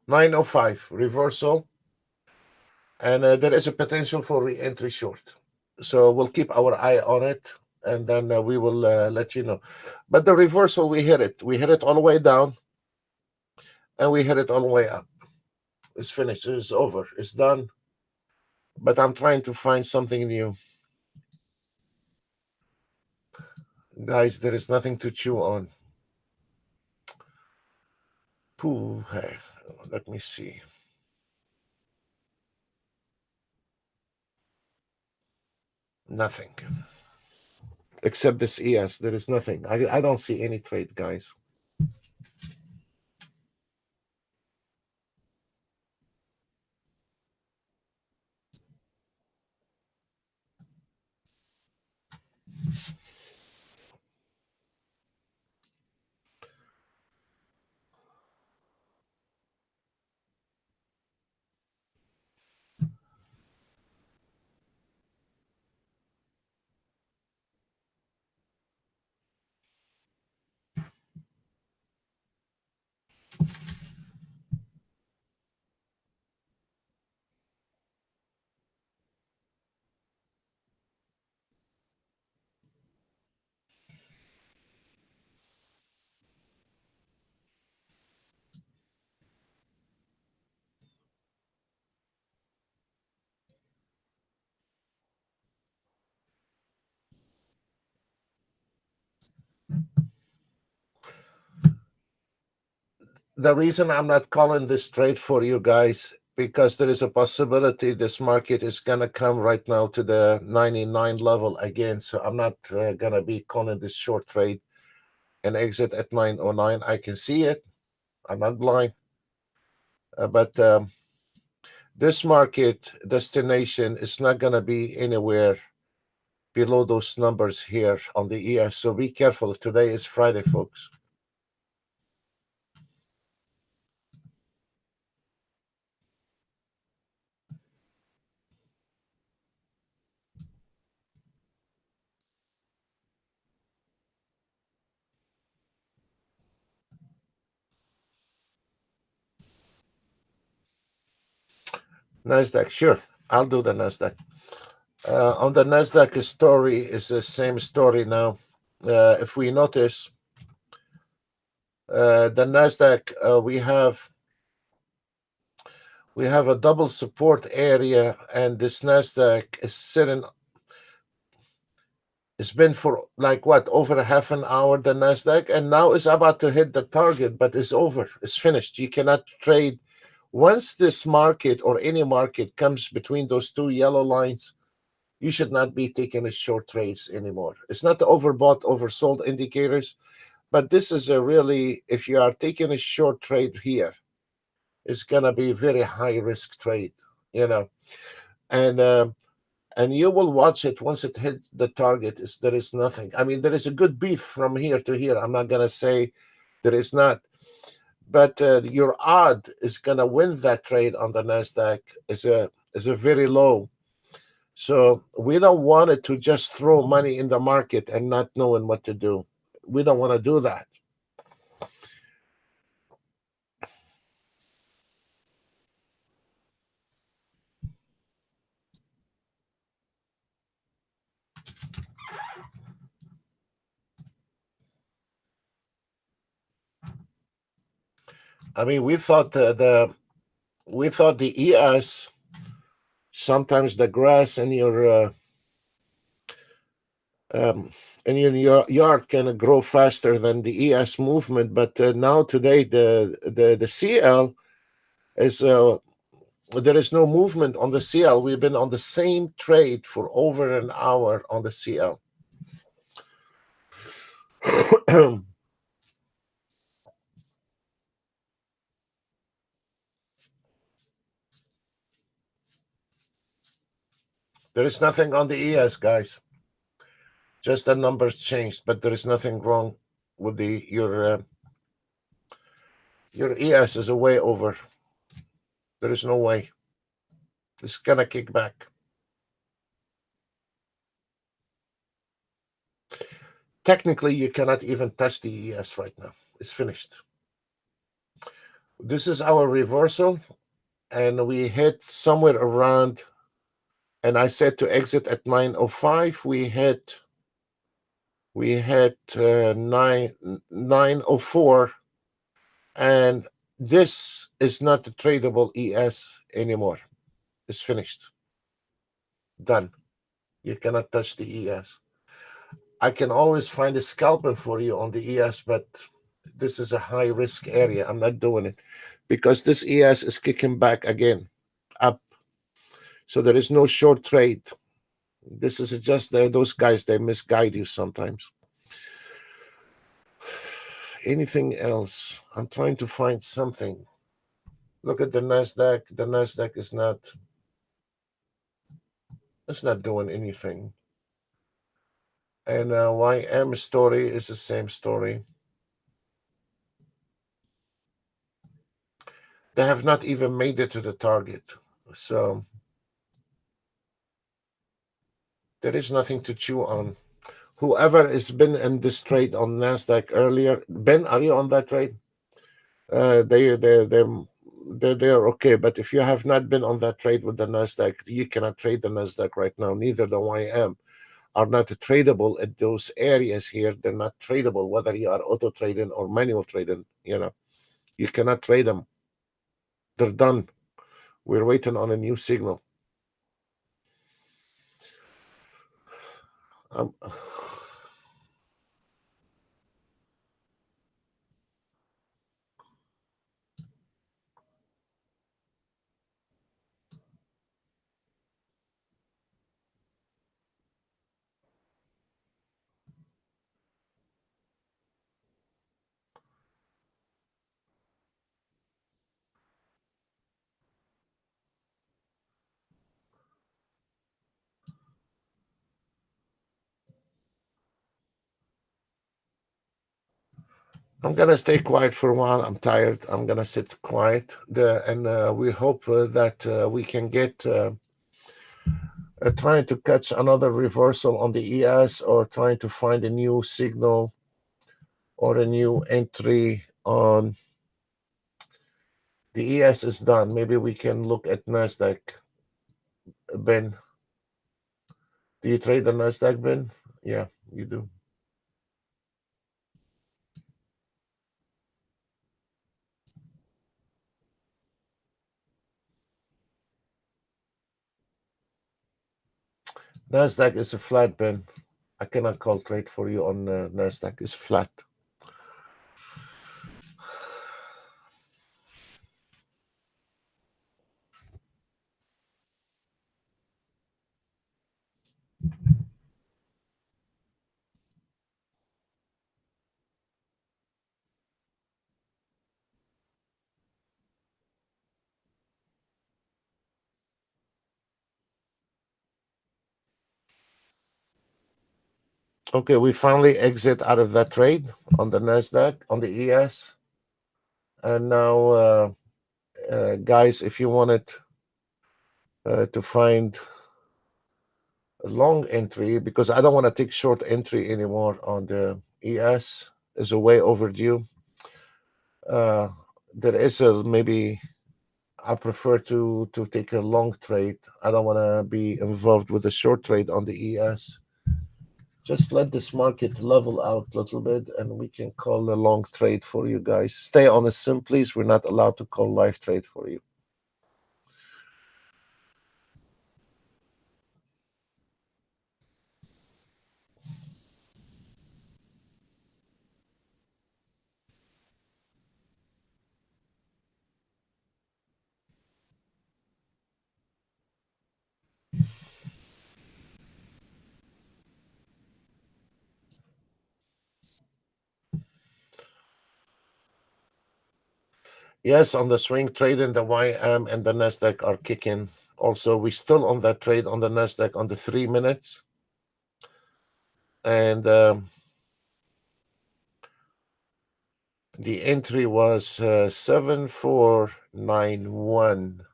905 reversal, and there is a potential for re-entry short. So we'll keep our eye on it, and then we will let you know. But the reversal, we hit it. We hit it all the way down, and we hit it all the way up. It's finished. It's over. It's done. But I'm trying to find something new. Guys, there is nothing to chew on. Pooh, hey, let me see. Nothing. Except this ES. There is nothing. I don't see any trade, guys. The reason I'm not calling this trade for you guys, because there is a possibility this market is gonna come right now to the 99 level again. So I'm not gonna be calling this short trade and exit at 909. I can see it. I'm not blind, but this market destination is not gonna be anywhere below those numbers here on the ES. So be careful. Today is Friday, folks. NASDAQ, sure. I'll do the NASDAQ. On the NASDAQ story is the same story now. If we notice, the NASDAQ, we have a double support area, and this NASDAQ is sitting. It's been for like what, over a half an hour, the NASDAQ, and now it's about to hit the target, but it's over. It's finished. You cannot trade. Once this market or any market comes between those two yellow lines, you should not be taking a short trades anymore. It's not the overbought, oversold indicators, but this is a really, if you are taking a short trade here, it's gonna be a very high risk trade, you know, and and you will watch it once it hits the target. There is nothing. I mean, there is a good beef from here to here. I'm not gonna say there is not, but your odd is gonna win that trade on the Nasdaq is a very low. So we don't want it to just throw money in the market and not knowing what to do. We don't want to do that. I mean, we thought the ES, sometimes the grass um, in your yard can grow faster than the ES movement, but now today the CL is there is no movement on the CL. We've been on the same trade for over an hour on the CL. There is nothing on the ES, guys. Just the numbers changed, but there is nothing wrong with your ES is a way over. There is no way. It's gonna kick back. Technically, you cannot even touch the ES right now. It's finished. This is our reversal, and we hit somewhere around. And I said to exit at 9:05. We hit 9:04, and this is not a tradable ES anymore. It's finished. Done. You cannot touch the ES. I can always find a scalper for you on the ES, but this is a high risk area. I'm not doing it because this ES is kicking back again up. So there is no short trade. This is just those guys, they misguide you sometimes. Anything else? I'm trying to find something. Look at the Nasdaq. The Nasdaq is not. It's not doing anything. And YM story is the same story. They have not even made it to the target. So there is nothing to chew on. Whoever has been in this trade on Nasdaq earlier, Ben, are you on that trade? They're okay. But if you have not been on that trade with the Nasdaq, you cannot trade the Nasdaq right now. Neither the YM are not tradable at those areas here. They're not tradable, whether you are auto trading or manual trading. You cannot trade them. They're done. We're waiting on a new signal. Um, I'm gonna stay quiet for a while. I'm tired. I'm gonna sit quiet. And we hope that we can get trying to catch another reversal on the ES, or trying to find a new signal or a new entry on the ES is done. Maybe we can look at Nasdaq. Ben, do you trade the Nasdaq, Ben? Yeah, you do. Nasdaq is a flat, Ben. I cannot call trade for you on Nasdaq. It's flat. Okay, we finally exit out of that trade on the Nasdaq, on the ES. And now, guys, if you wanted to find a long entry, because I don't want to take short entry anymore on the ES, is a way overdue. There is maybe I prefer to take a long trade. I don't want to be involved with a short trade on the ES. Just let this market level out a little bit, and we can call a long trade for you guys. Stay on a sim, please. We're not allowed to call live trade for you. Yes, on the swing trading, the YM and the Nasdaq are kicking. Also, we're still on that trade on the Nasdaq on the 3 minutes, and the entry was 7491.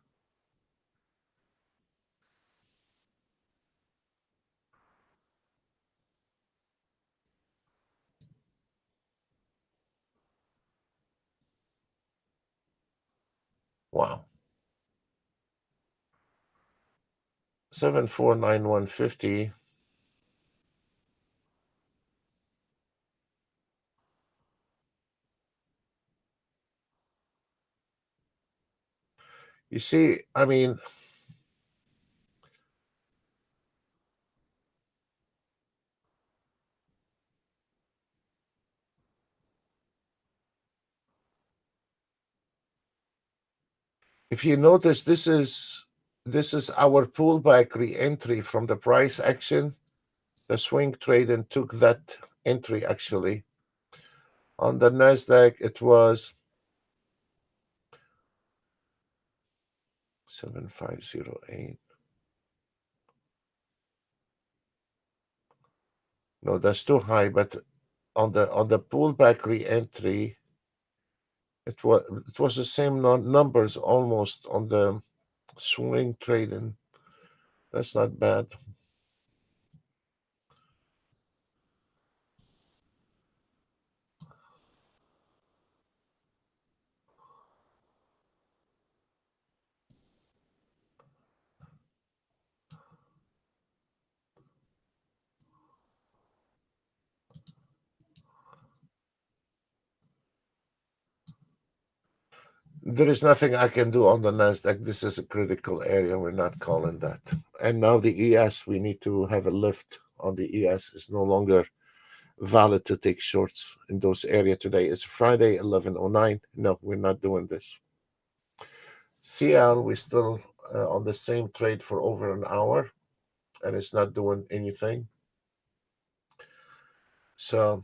Wow. 749150. You see, I mean, if you notice, this is our pullback re-entry from the price action. The swing trade and took that entry actually. On the Nasdaq, it was 7508. No, that's too high. But on the pullback re-entry, it was the same numbers almost on the swing trading. That's not bad. There is nothing I can do on the Nasdaq. This is a critical area. We're not calling that. And now the ES, we need to have a lift on the ES. It's no longer valid to take shorts in those areas today. It's Friday, 11:09. No, we're not doing this. CL, we're still on the same trade for over an hour, and it's not doing anything. So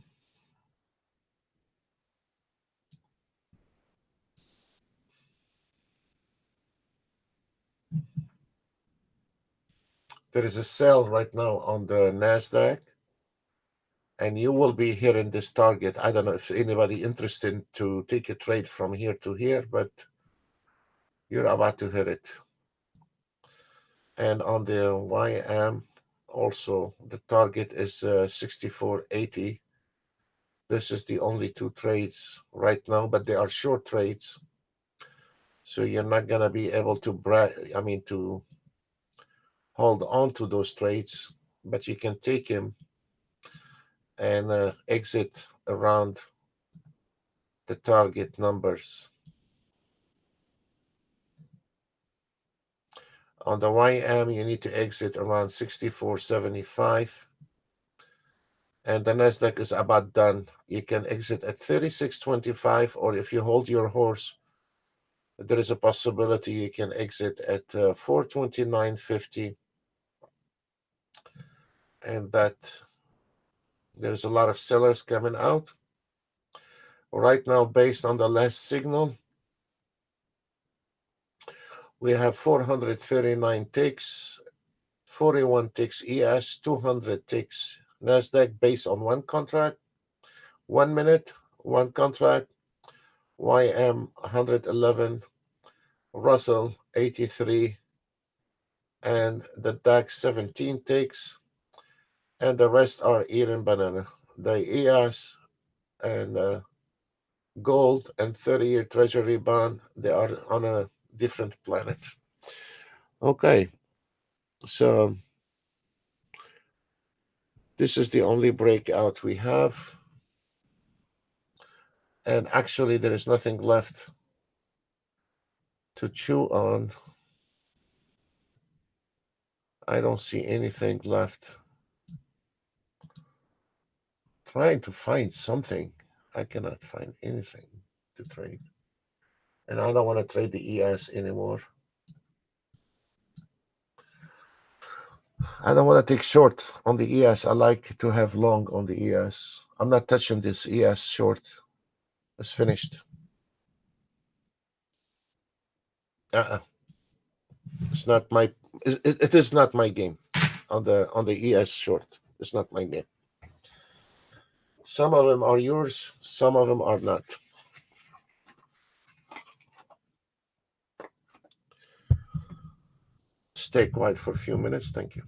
there is a sell right now on the Nasdaq, and you will be hitting this target. I don't know if anybody interested to take a trade from here to here, but you're about to hit it. And on the YM, also the target is 6480. This is the only two trades right now, but they are short trades. So you're not gonna be able to to hold on to those trades, but you can take them and exit around the target numbers. On the YM, you need to exit around 64.75. And the Nasdaq is about done. You can exit at 36.25, or if you hold your horse, there is a possibility you can exit at 429.50. And that there's a lot of sellers coming out. Right now, based on the last signal, we have 439 ticks, 41 ticks ES, 200 ticks Nasdaq based on one contract, 1 minute, one contract, YM 111, Russell 83, and the DAX 17 ticks, and the rest are eating banana. The ES and gold and 30-year treasury bond, they are on a different planet. Okay, so This is the only breakout we have. And actually, there is nothing left to chew on. I don't see anything left. Trying to find something. I cannot find anything to trade. And I don't want to trade the ES anymore. I don't want to take short on the ES. I like to have long on the ES. I'm not touching this ES short. It's finished. Uh-uh. It's not my. It is not my game on the ES short. It's not my game. Some of them are yours. Some of them are not. Stay quiet for a few minutes. Thank you.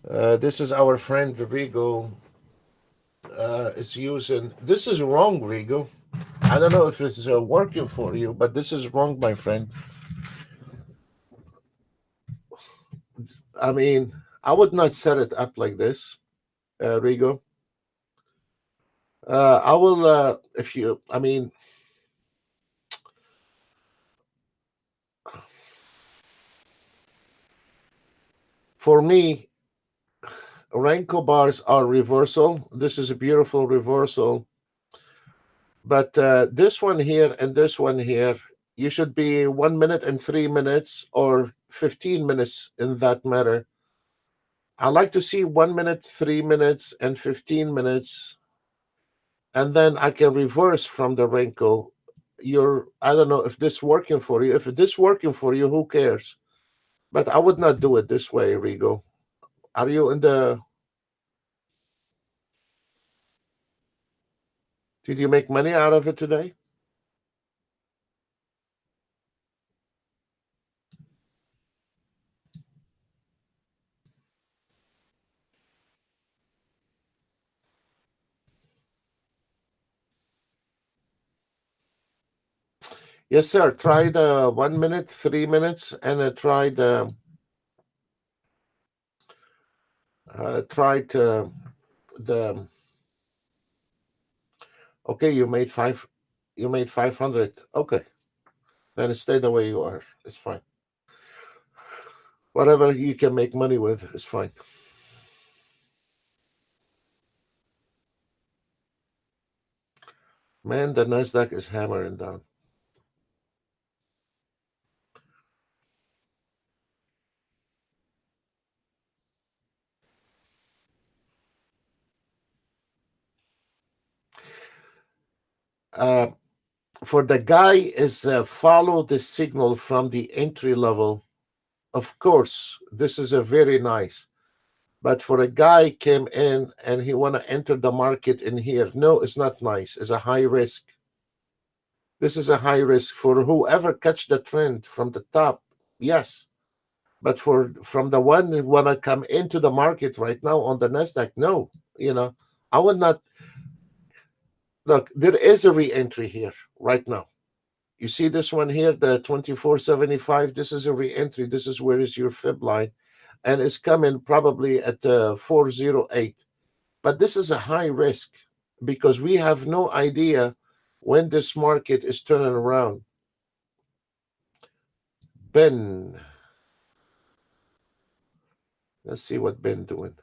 This is our friend Rigo is using. This is wrong, Rigo. I don't know if it's working for you, but this is wrong, my friend. I mean, I would not set it up like this, Rigo. I will, if you, I mean, for me, Renko bars are reversal. This is a beautiful reversal. But this one here and this one here, you should be 1 minute and 3 minutes or 15 minutes in that matter. I like to see 1 minute, 3 minutes, and 15 minutes, and then I can reverse from the wrinkle. I don't know if this working for you. If this working for you, who cares? But I would not do it this way, Rigo. Are you in the? Did you make money out of it today? Yes, sir. Try the 1 minute, 3 minutes, and tried the. Okay, you made 500. Okay, then stay the way you are. It's fine. Whatever you can make money with is fine. Man, the Nasdaq is hammering down. Uh, for the guy is follow the signal from the entry level. Of course, this is a very nice. But for a guy came in and he want to enter the market in here, no, it's not nice. It's a high risk. This is a high risk for whoever catch the trend from the top. Yes, but for from the one who want to come into the market right now on the Nasdaq, no. You know, I would not look. There is a re-entry here right now. You see this one here, the 2475. This is a re-entry. This is where is your fib line, and it's coming probably at 408. But this is a high risk because we have no idea when this market is turning around. Ben, let's see what Ben doing.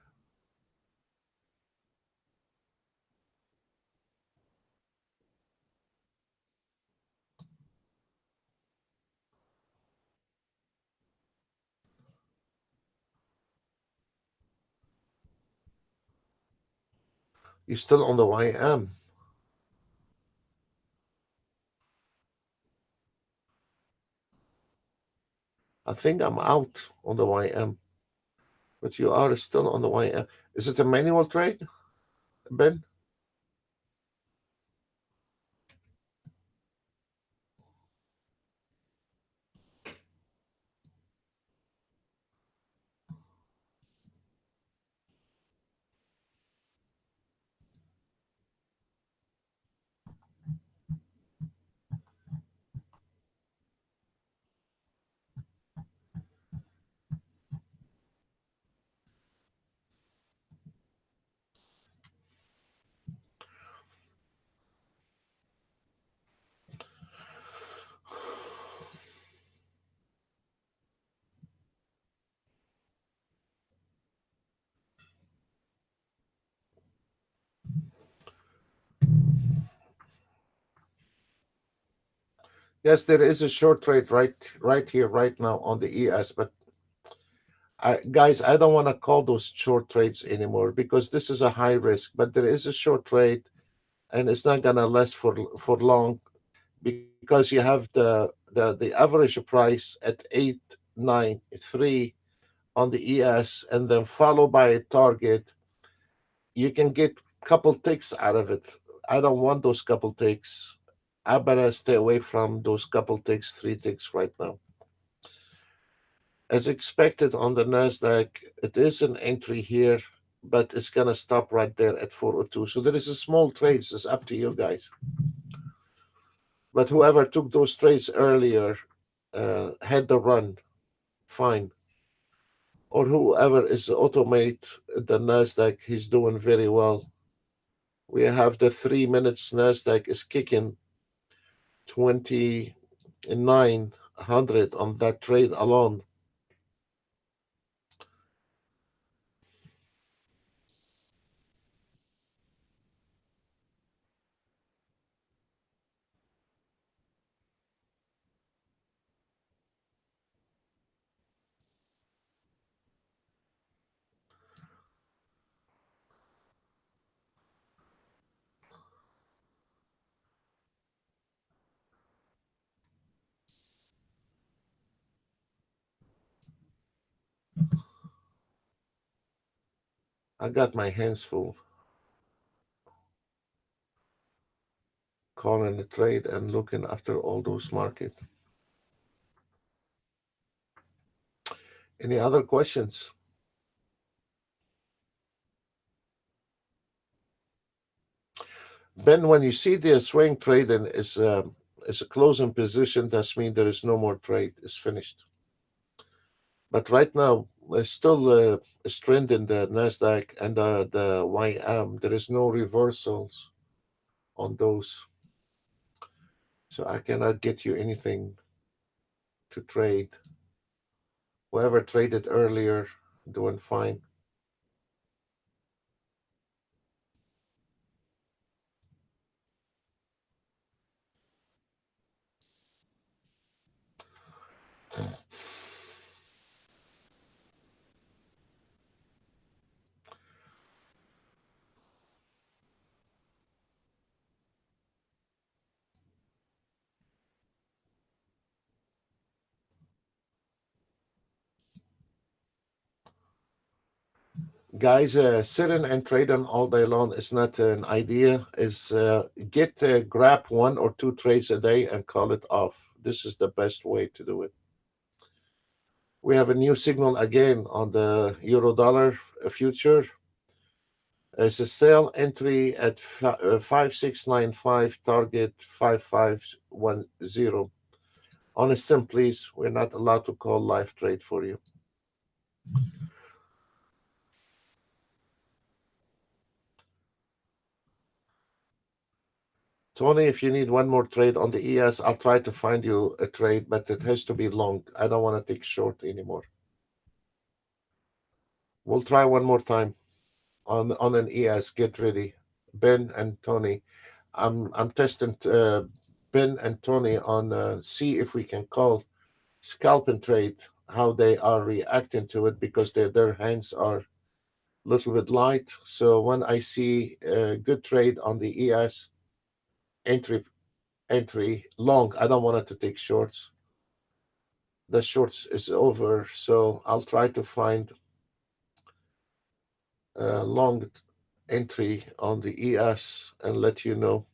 You still on the YM? I think I'm out on the YM, but you are still on the YM. Is it a manual trade, Ben? Yes, there is a short trade right here, right now on the ES. But guys, I don't want to call those short trades anymore because this is a high risk. But there is a short trade, and it's not gonna last for long because you have the average price at 893 on the ES, and then followed by a target. You can get couple ticks out of it. I don't want those couple ticks. I better stay away from those couple ticks, 3 ticks right now. As expected on the Nasdaq, it is an entry here, but it's gonna stop right there at 402. So there is a small trades. It's up to you guys. But whoever took those trades earlier had the run, fine. Or whoever is automate the Nasdaq, he's doing very well. We have the 3 minutes Nasdaq is kicking 2900 on that trade alone. I got my hands full calling the trade and looking after all those markets. Any other questions? Ben, when you see the swing trading is a closing position, that means there is no more trade. It's finished. But right now, there's still a trend in the Nasdaq and the YM. There is no reversals on those, so I cannot get you anything to trade. Whoever traded earlier, doing fine. Guys, sitting and trading all day long is not an idea. Is get grab one or two trades a day and call it off. This is the best way to do it. We have a new signal again on the euro dollar future. There's a sell entry at 5695, target 5510. Honest, please, we're not allowed to call live trade for you. Tony, if you need one more trade on the ES, I'll try to find you a trade, but it has to be long. I don't want to take short anymore. We'll try one more time on an ES. Get ready, Ben and Tony. I'm testing Ben and Tony on see if we can call scalp and trade, how they are reacting to it, because their hands are a little bit light. So when I see a good trade on the ES, entry long, I don't want it to take shorts. The shorts is over, so I'll try to find a long entry on the ES and let you know.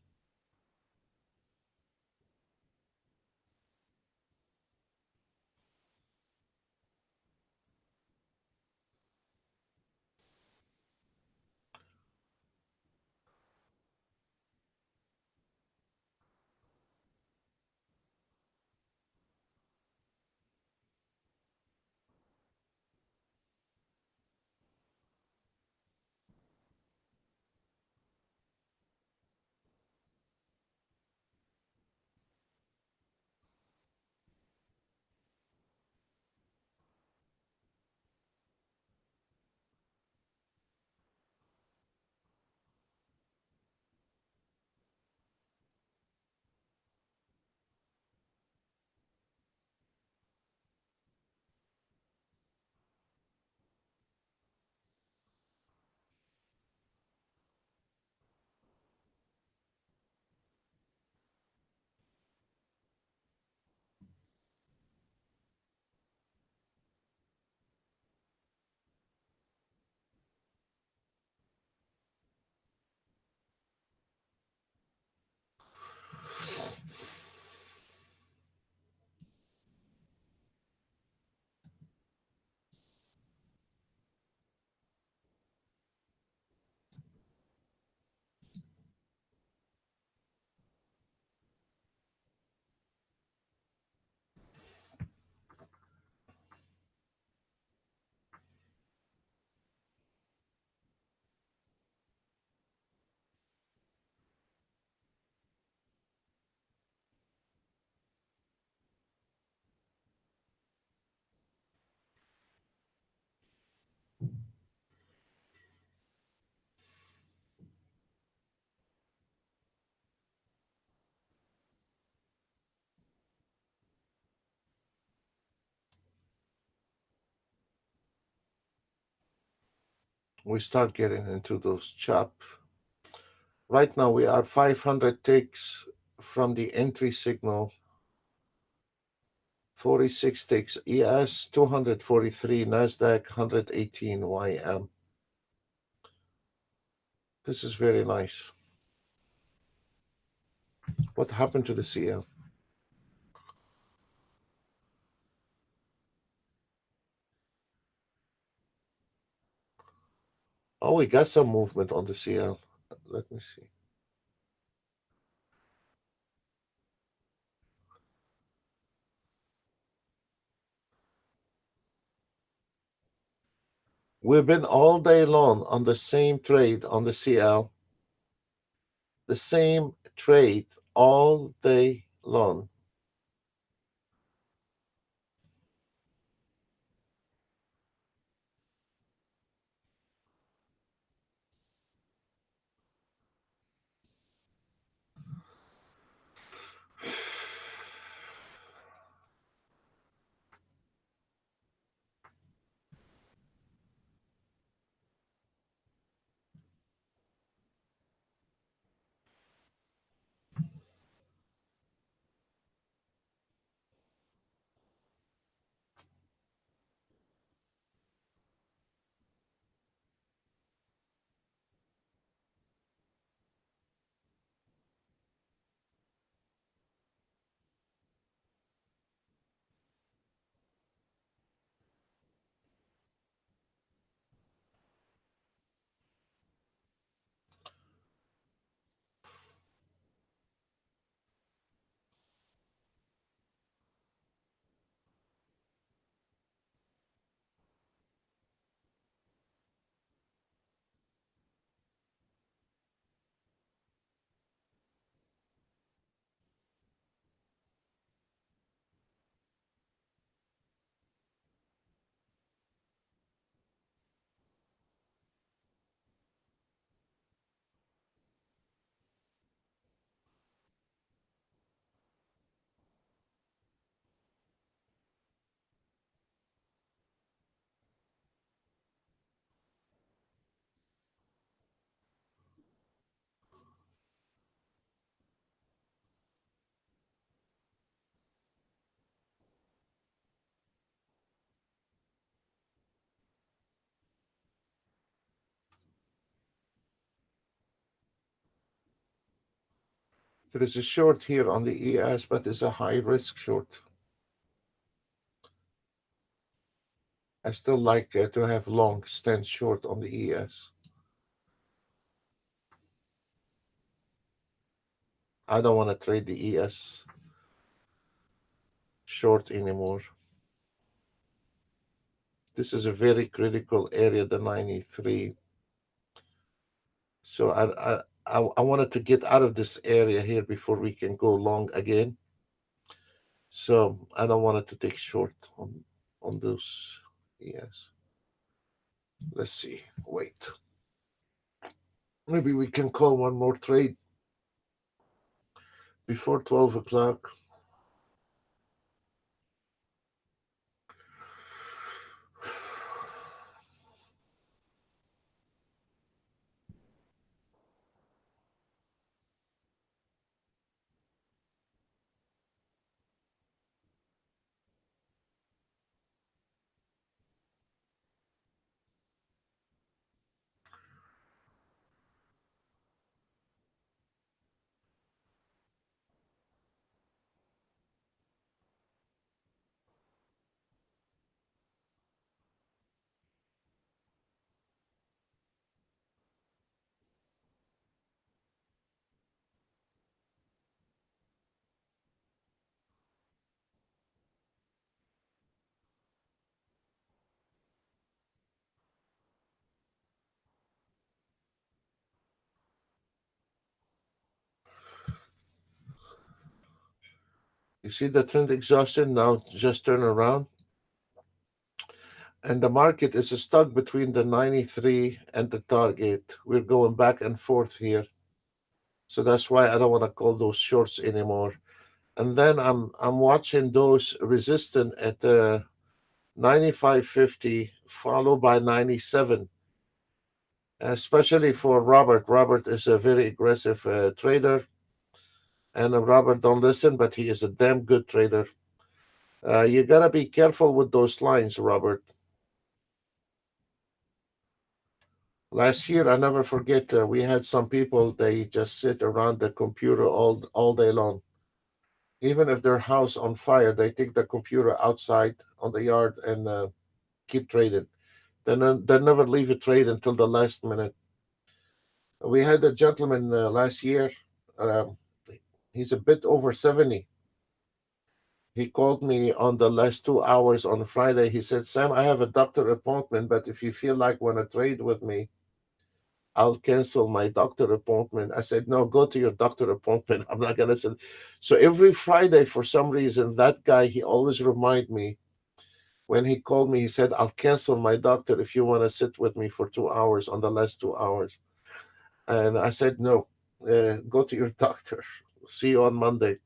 we start getting into those chop. Right now we are 500 ticks from the entry signal, 46 ticks ES, 243 NASDAQ, 118 YM. This is very nice. What happened to the CL? Oh, we got some movement on the CL. Let me see. We've been all day long on the same trade on the CL, the same trade all day long. There is a short here on the ES, but it's a high risk short. I still like to have long stand short on the ES. I don't want to trade the ES short anymore. This is a very critical area, the 93. So I wanted to get out of this area here before we can go long again. So I don't want it to take short on those. Yes. Let's see. Wait. Maybe we can call one more trade before 12 o'clock. You see the trend exhaustion now just turn around. And the market is stuck between the 93 and the target. We're going back and forth here. So that's why I don't want to call those shorts anymore. And then I'm watching those resistant at the 95.50 followed by 97. especially for Robert. Robert is a very aggressive trader, and Robert don't listen, but he is a damn good trader. You gotta be careful with those lines, Robert. Last year, I never forget. We had some people. They just sit around the computer all day long. Even if their house on fire, they take the computer outside on the yard and keep trading. They never leave a trade until the last minute. We had a gentleman last year. Um, he's a bit over 70. He called me on the last 2 hours on Friday. He said, Sam, I have a doctor appointment, but if you feel like want to trade with me, I'll cancel my doctor appointment. I said, no, go to your doctor appointment. I'm not going to send. So every Friday, for some reason, that guy, he always remind me when he called me, he said, I'll cancel my doctor if you want to sit with me for 2 hours on the last 2 hours. And I said, no, go to your doctor. See you on Monday.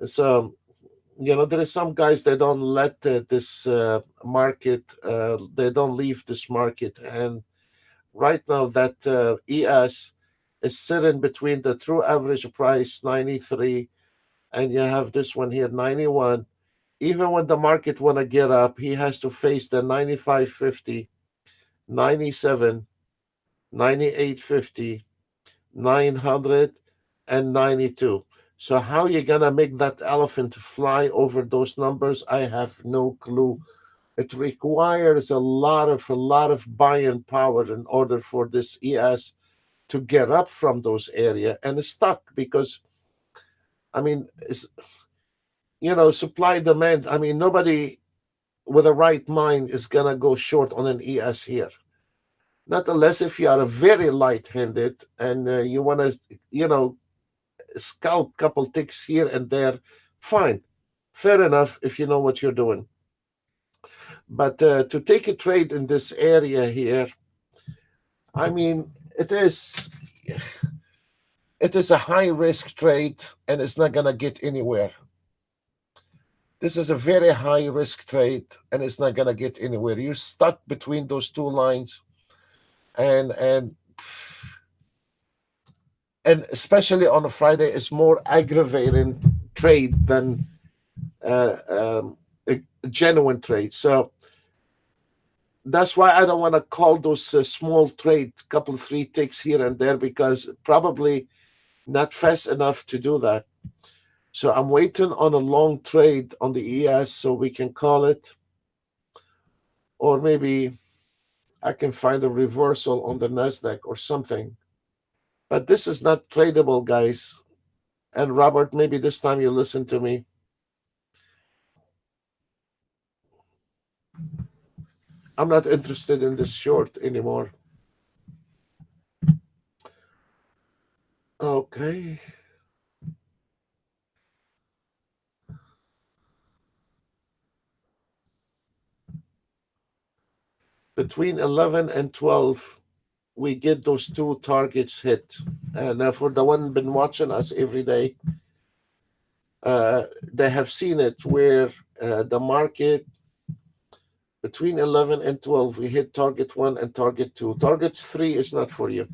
So, there is some guys, they don't let this market, they don't leave this market. And right now, that ES is sitting between the true average price, 93, and you have this one here, 91. Even when the market want to get up, he has to face the 95.50, 97, 98.50, 900, and 92. So how you gonna make that elephant fly over those numbers? I have no clue. It requires a lot of buying power in order for this ES to get up from those area and it's stuck because I mean supply demand. I mean nobody with a right mind is gonna go short on an ES here. Not unless if you are very light-handed and you want to, scalp couple ticks here and there. Fine, fair enough if you know what you're doing. But to take a trade in this area here, I mean, it is a high risk trade and it's not gonna get anywhere. This is a very high risk trade and it's not gonna get anywhere. You're stuck between those two lines, and especially on a Friday, it's more aggravating trade than uh, um, a genuine trade. So that's why I don't want to call those small trade, couple three ticks here and there, because probably not fast enough to do that. So I'm waiting on a long trade on the ES so we can call it, or maybe I can find a reversal on the Nasdaq or something. But this is not tradable, guys. And Robert, maybe this time you listen to me. I'm not interested in this short anymore. Okay. Between 11 and 12, we get those two targets hit. And for the one been watching us every day, they have seen it where the market between 11 and 12, we hit target one and target two. Target three is not for you.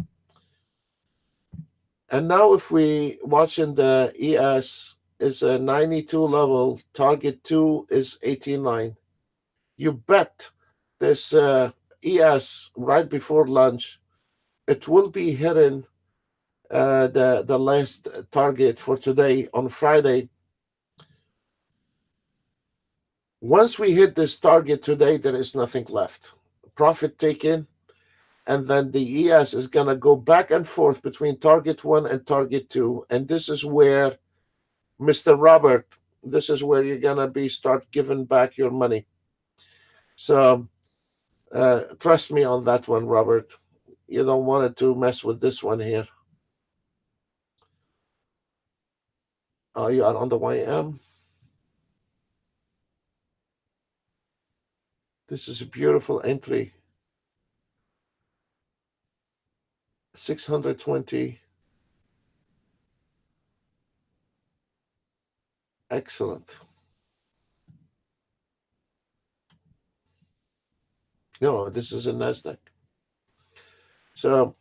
And now if we watching the ES is a 92 level, target two is 89. You bet this ES right before lunch, it will be hitting the last target for today on Friday. Once we hit this target today, there is nothing left. Profit taken, and then the ES is going to go back and forth between target one and target two. And this is where, Mr. Robert, this is where you're going to be start giving back your money. So trust me on that one, Robert. You don't want it to mess with this one here. You are on the YM. This is a beautiful entry. 620. Excellent. No, this is a Nasdaq. So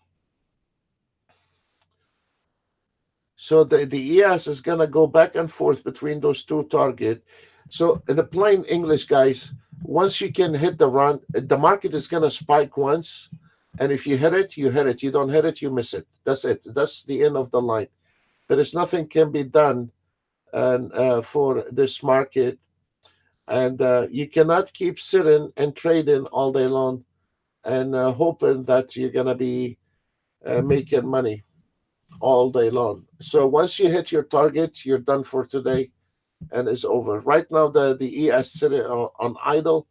the ES is gonna go back and forth between those two target. So in the plain English, guys, once you can hit the run, the market is gonna spike once, and if you hit it, you hit it. You don't hit it, you miss it. That's it. That's the end of the line. There is nothing can be done and for this market, and you cannot keep sitting and trading all day long and hoping that you're gonna be making money all day long. So once you hit your target, you're done for today and it's over. Right now, the ES sitting on idle,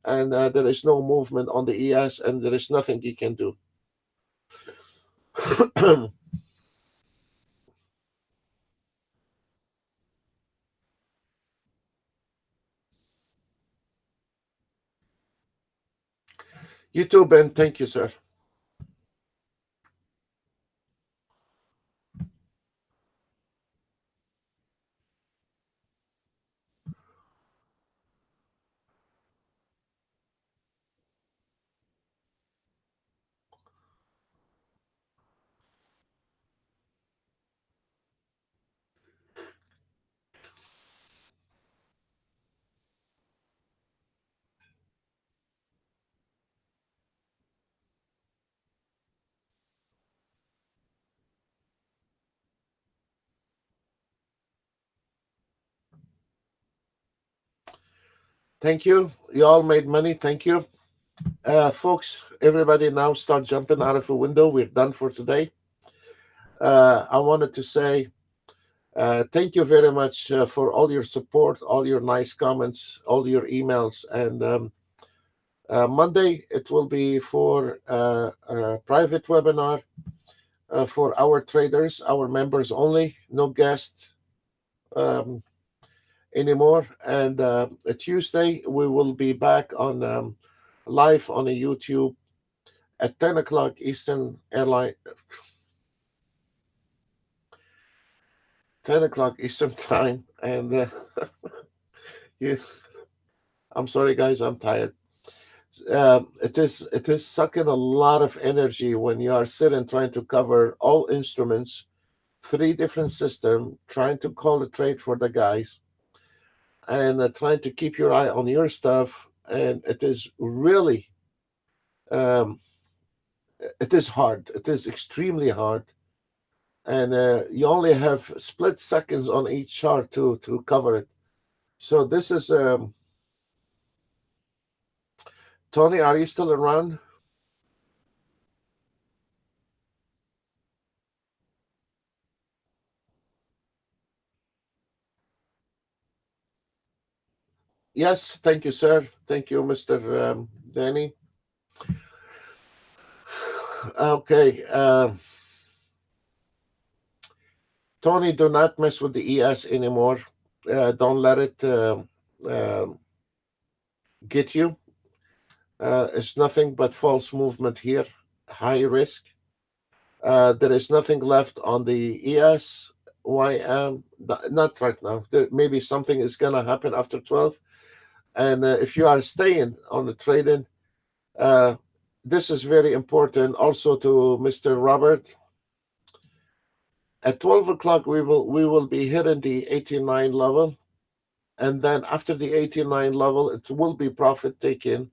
and there is no movement on the ES, and there is nothing you can do. You too, Ben. Thank you, sir. Thank you. You all made money. Thank you. Folks, everybody now start jumping out of a window. We're done for today. I wanted to say thank you very much for all your support, all your nice comments, all your emails. And Monday, it will be for a private webinar for our traders, our members only, no guests um, anymore. And Tuesday, we will be back on live on a YouTube at 10 o'clock Eastern Airline, 10 o'clock Eastern time. And you, I'm sorry, guys, I'm tired. It is sucking a lot of energy when you are sitting trying to cover all instruments, three different systems, trying to call a trade for the guys, and trying to keep your eye on your stuff. And it is really, um, it is hard. It is extremely hard, and you only have split seconds on each chart to cover it. So this is Tony. Are you still around? Yes, thank you, sir. Thank you, Mr. Danny. Okay, Tony, do not mess with the ES anymore. Don't let it get you. It's nothing but false movement here, high risk. There is nothing left on the ES, YM, not right now. Maybe something is going to happen after 12. And if you are staying on the trading, uh, this is very important also to Mr. Robert. At 12 o'clock, we will be hitting the 89 level. And then after the 89 level, it will be profit taken.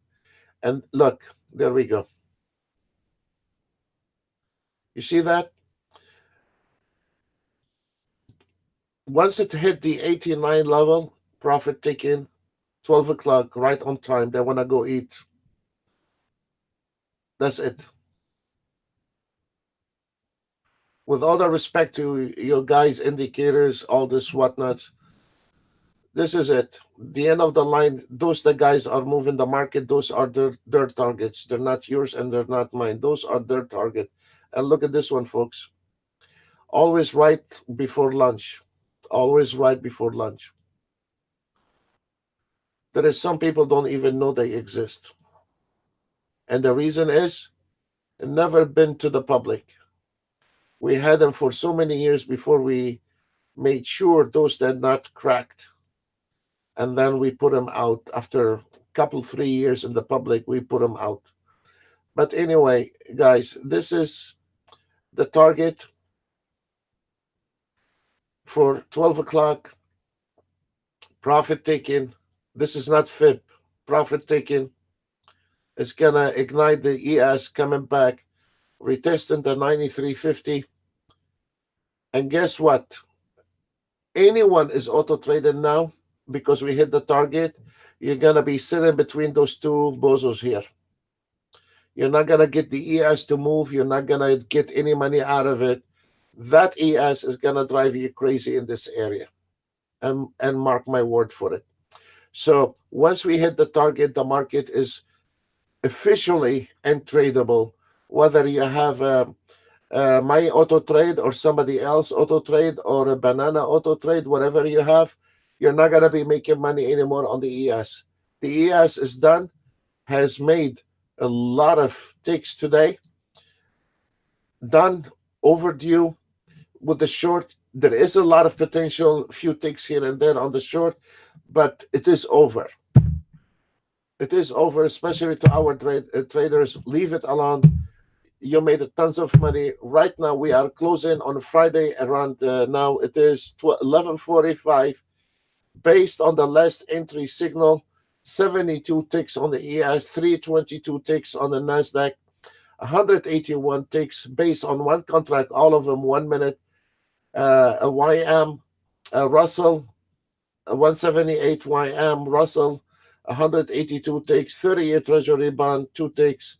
And look, there we go. You see that? Once it hit the 89 level, profit taken, 12 o'clock, right on time. They want to go eat. That's it. With all the respect to your guys' indicators, all this whatnot, this is it. The end of the line, those the guys are moving the market, those are their targets. They're not yours and they're not mine. Those are their target. And look at this one, folks. Always right before lunch. Always right before lunch. There is some people don't even know they exist. And the reason is never been to the public. We had them for so many years before we made sure those that not cracked. And then we put them out after a couple, 3 years in the public, we put them out. But anyway, guys, this is the target for 12 o'clock. Profit taking. This is not FIB. Profit taking is going to ignite the ES coming back, retesting the 93.50. And guess what? Anyone is auto traded now because we hit the target. You're going to be sitting between those two bozos here. You're not going to get the ES to move. You're not going to get any money out of it. That ES is going to drive you crazy in this area. And mark my word for it. So once we hit the target, the market is officially untradable. Whether you have my auto trade or somebody else auto trade or a banana auto trade, whatever you have, you're not going to be making money anymore on the ES. The ES is done, has made a lot of ticks today, done, overdue. With the short, there is a lot of potential, few ticks here and there on the short, but it is over. It is over, especially to our traders. Leave it alone. You made tons of money. Right now, we are closing on Friday around now. It is 11:45. Based on the last entry signal, 72 ticks on the ES, 322 ticks on the NASDAQ, 181 ticks based on one contract, all of them 1 minute. A YM, Russell, 178 YM, Russell, 182 ticks, 30-year Treasury bond, 2 ticks,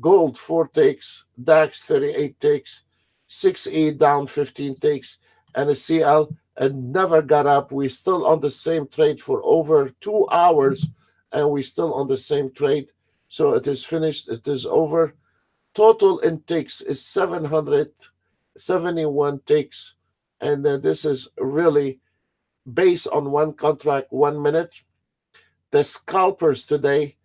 gold, 4 ticks, DAX, 38 ticks, 6E down 15 ticks, and a CL and never got up. We're still on the same trade for over 2 hours, and we're still on the same trade. So it is finished. It is over. Total in ticks is 771 ticks, and this is really based on one contract, 1 minute. The scalpers today,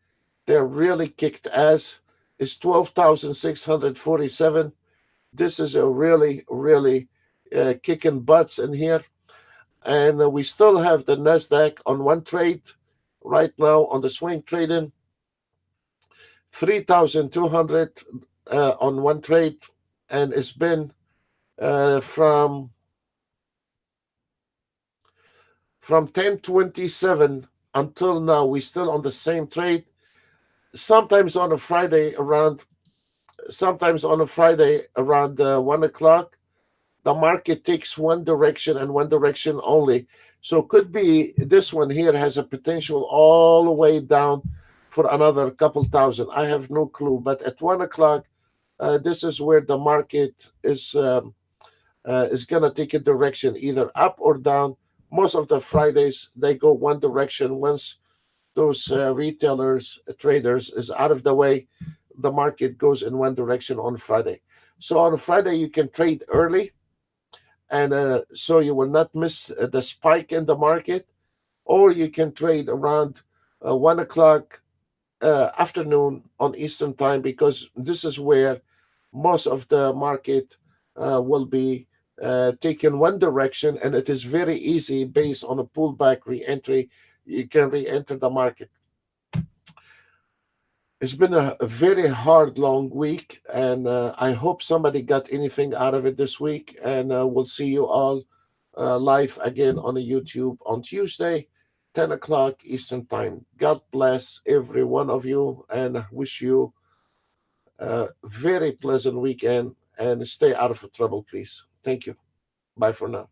they're really kicked ass. It's 12,647. This is a really, really kicking butts in here. And we still have the NASDAQ on one trade right now on the swing trading, 3,200 on one trade. And it's been from 10:27 until now, we're still on the same trade. Sometimes on a Friday around 1 o'clock, the market takes one direction and one direction only. So could be this one here has a potential all the way down for another couple thousand. I have no clue. But at 1 o'clock, this is where the market is going to take a direction, either up or down. Most of the Fridays, they go one direction. Once those retailers, traders is out of the way, the market goes in one direction on Friday. So on Friday, you can trade early, and so you will not miss the spike in the market, or you can trade around 1 o'clock afternoon on Eastern time, because this is where most of the market will be taken one direction, and it is very easy based on a pullback re-entry. You can re-enter the market. It's been a very hard, long week, and I hope somebody got anything out of it this week. And we'll see you all live again on the YouTube on Tuesday, 10 o'clock Eastern Time. God bless every one of you, and wish you a very pleasant weekend, and stay out of trouble, please. Thank you. Bye for now.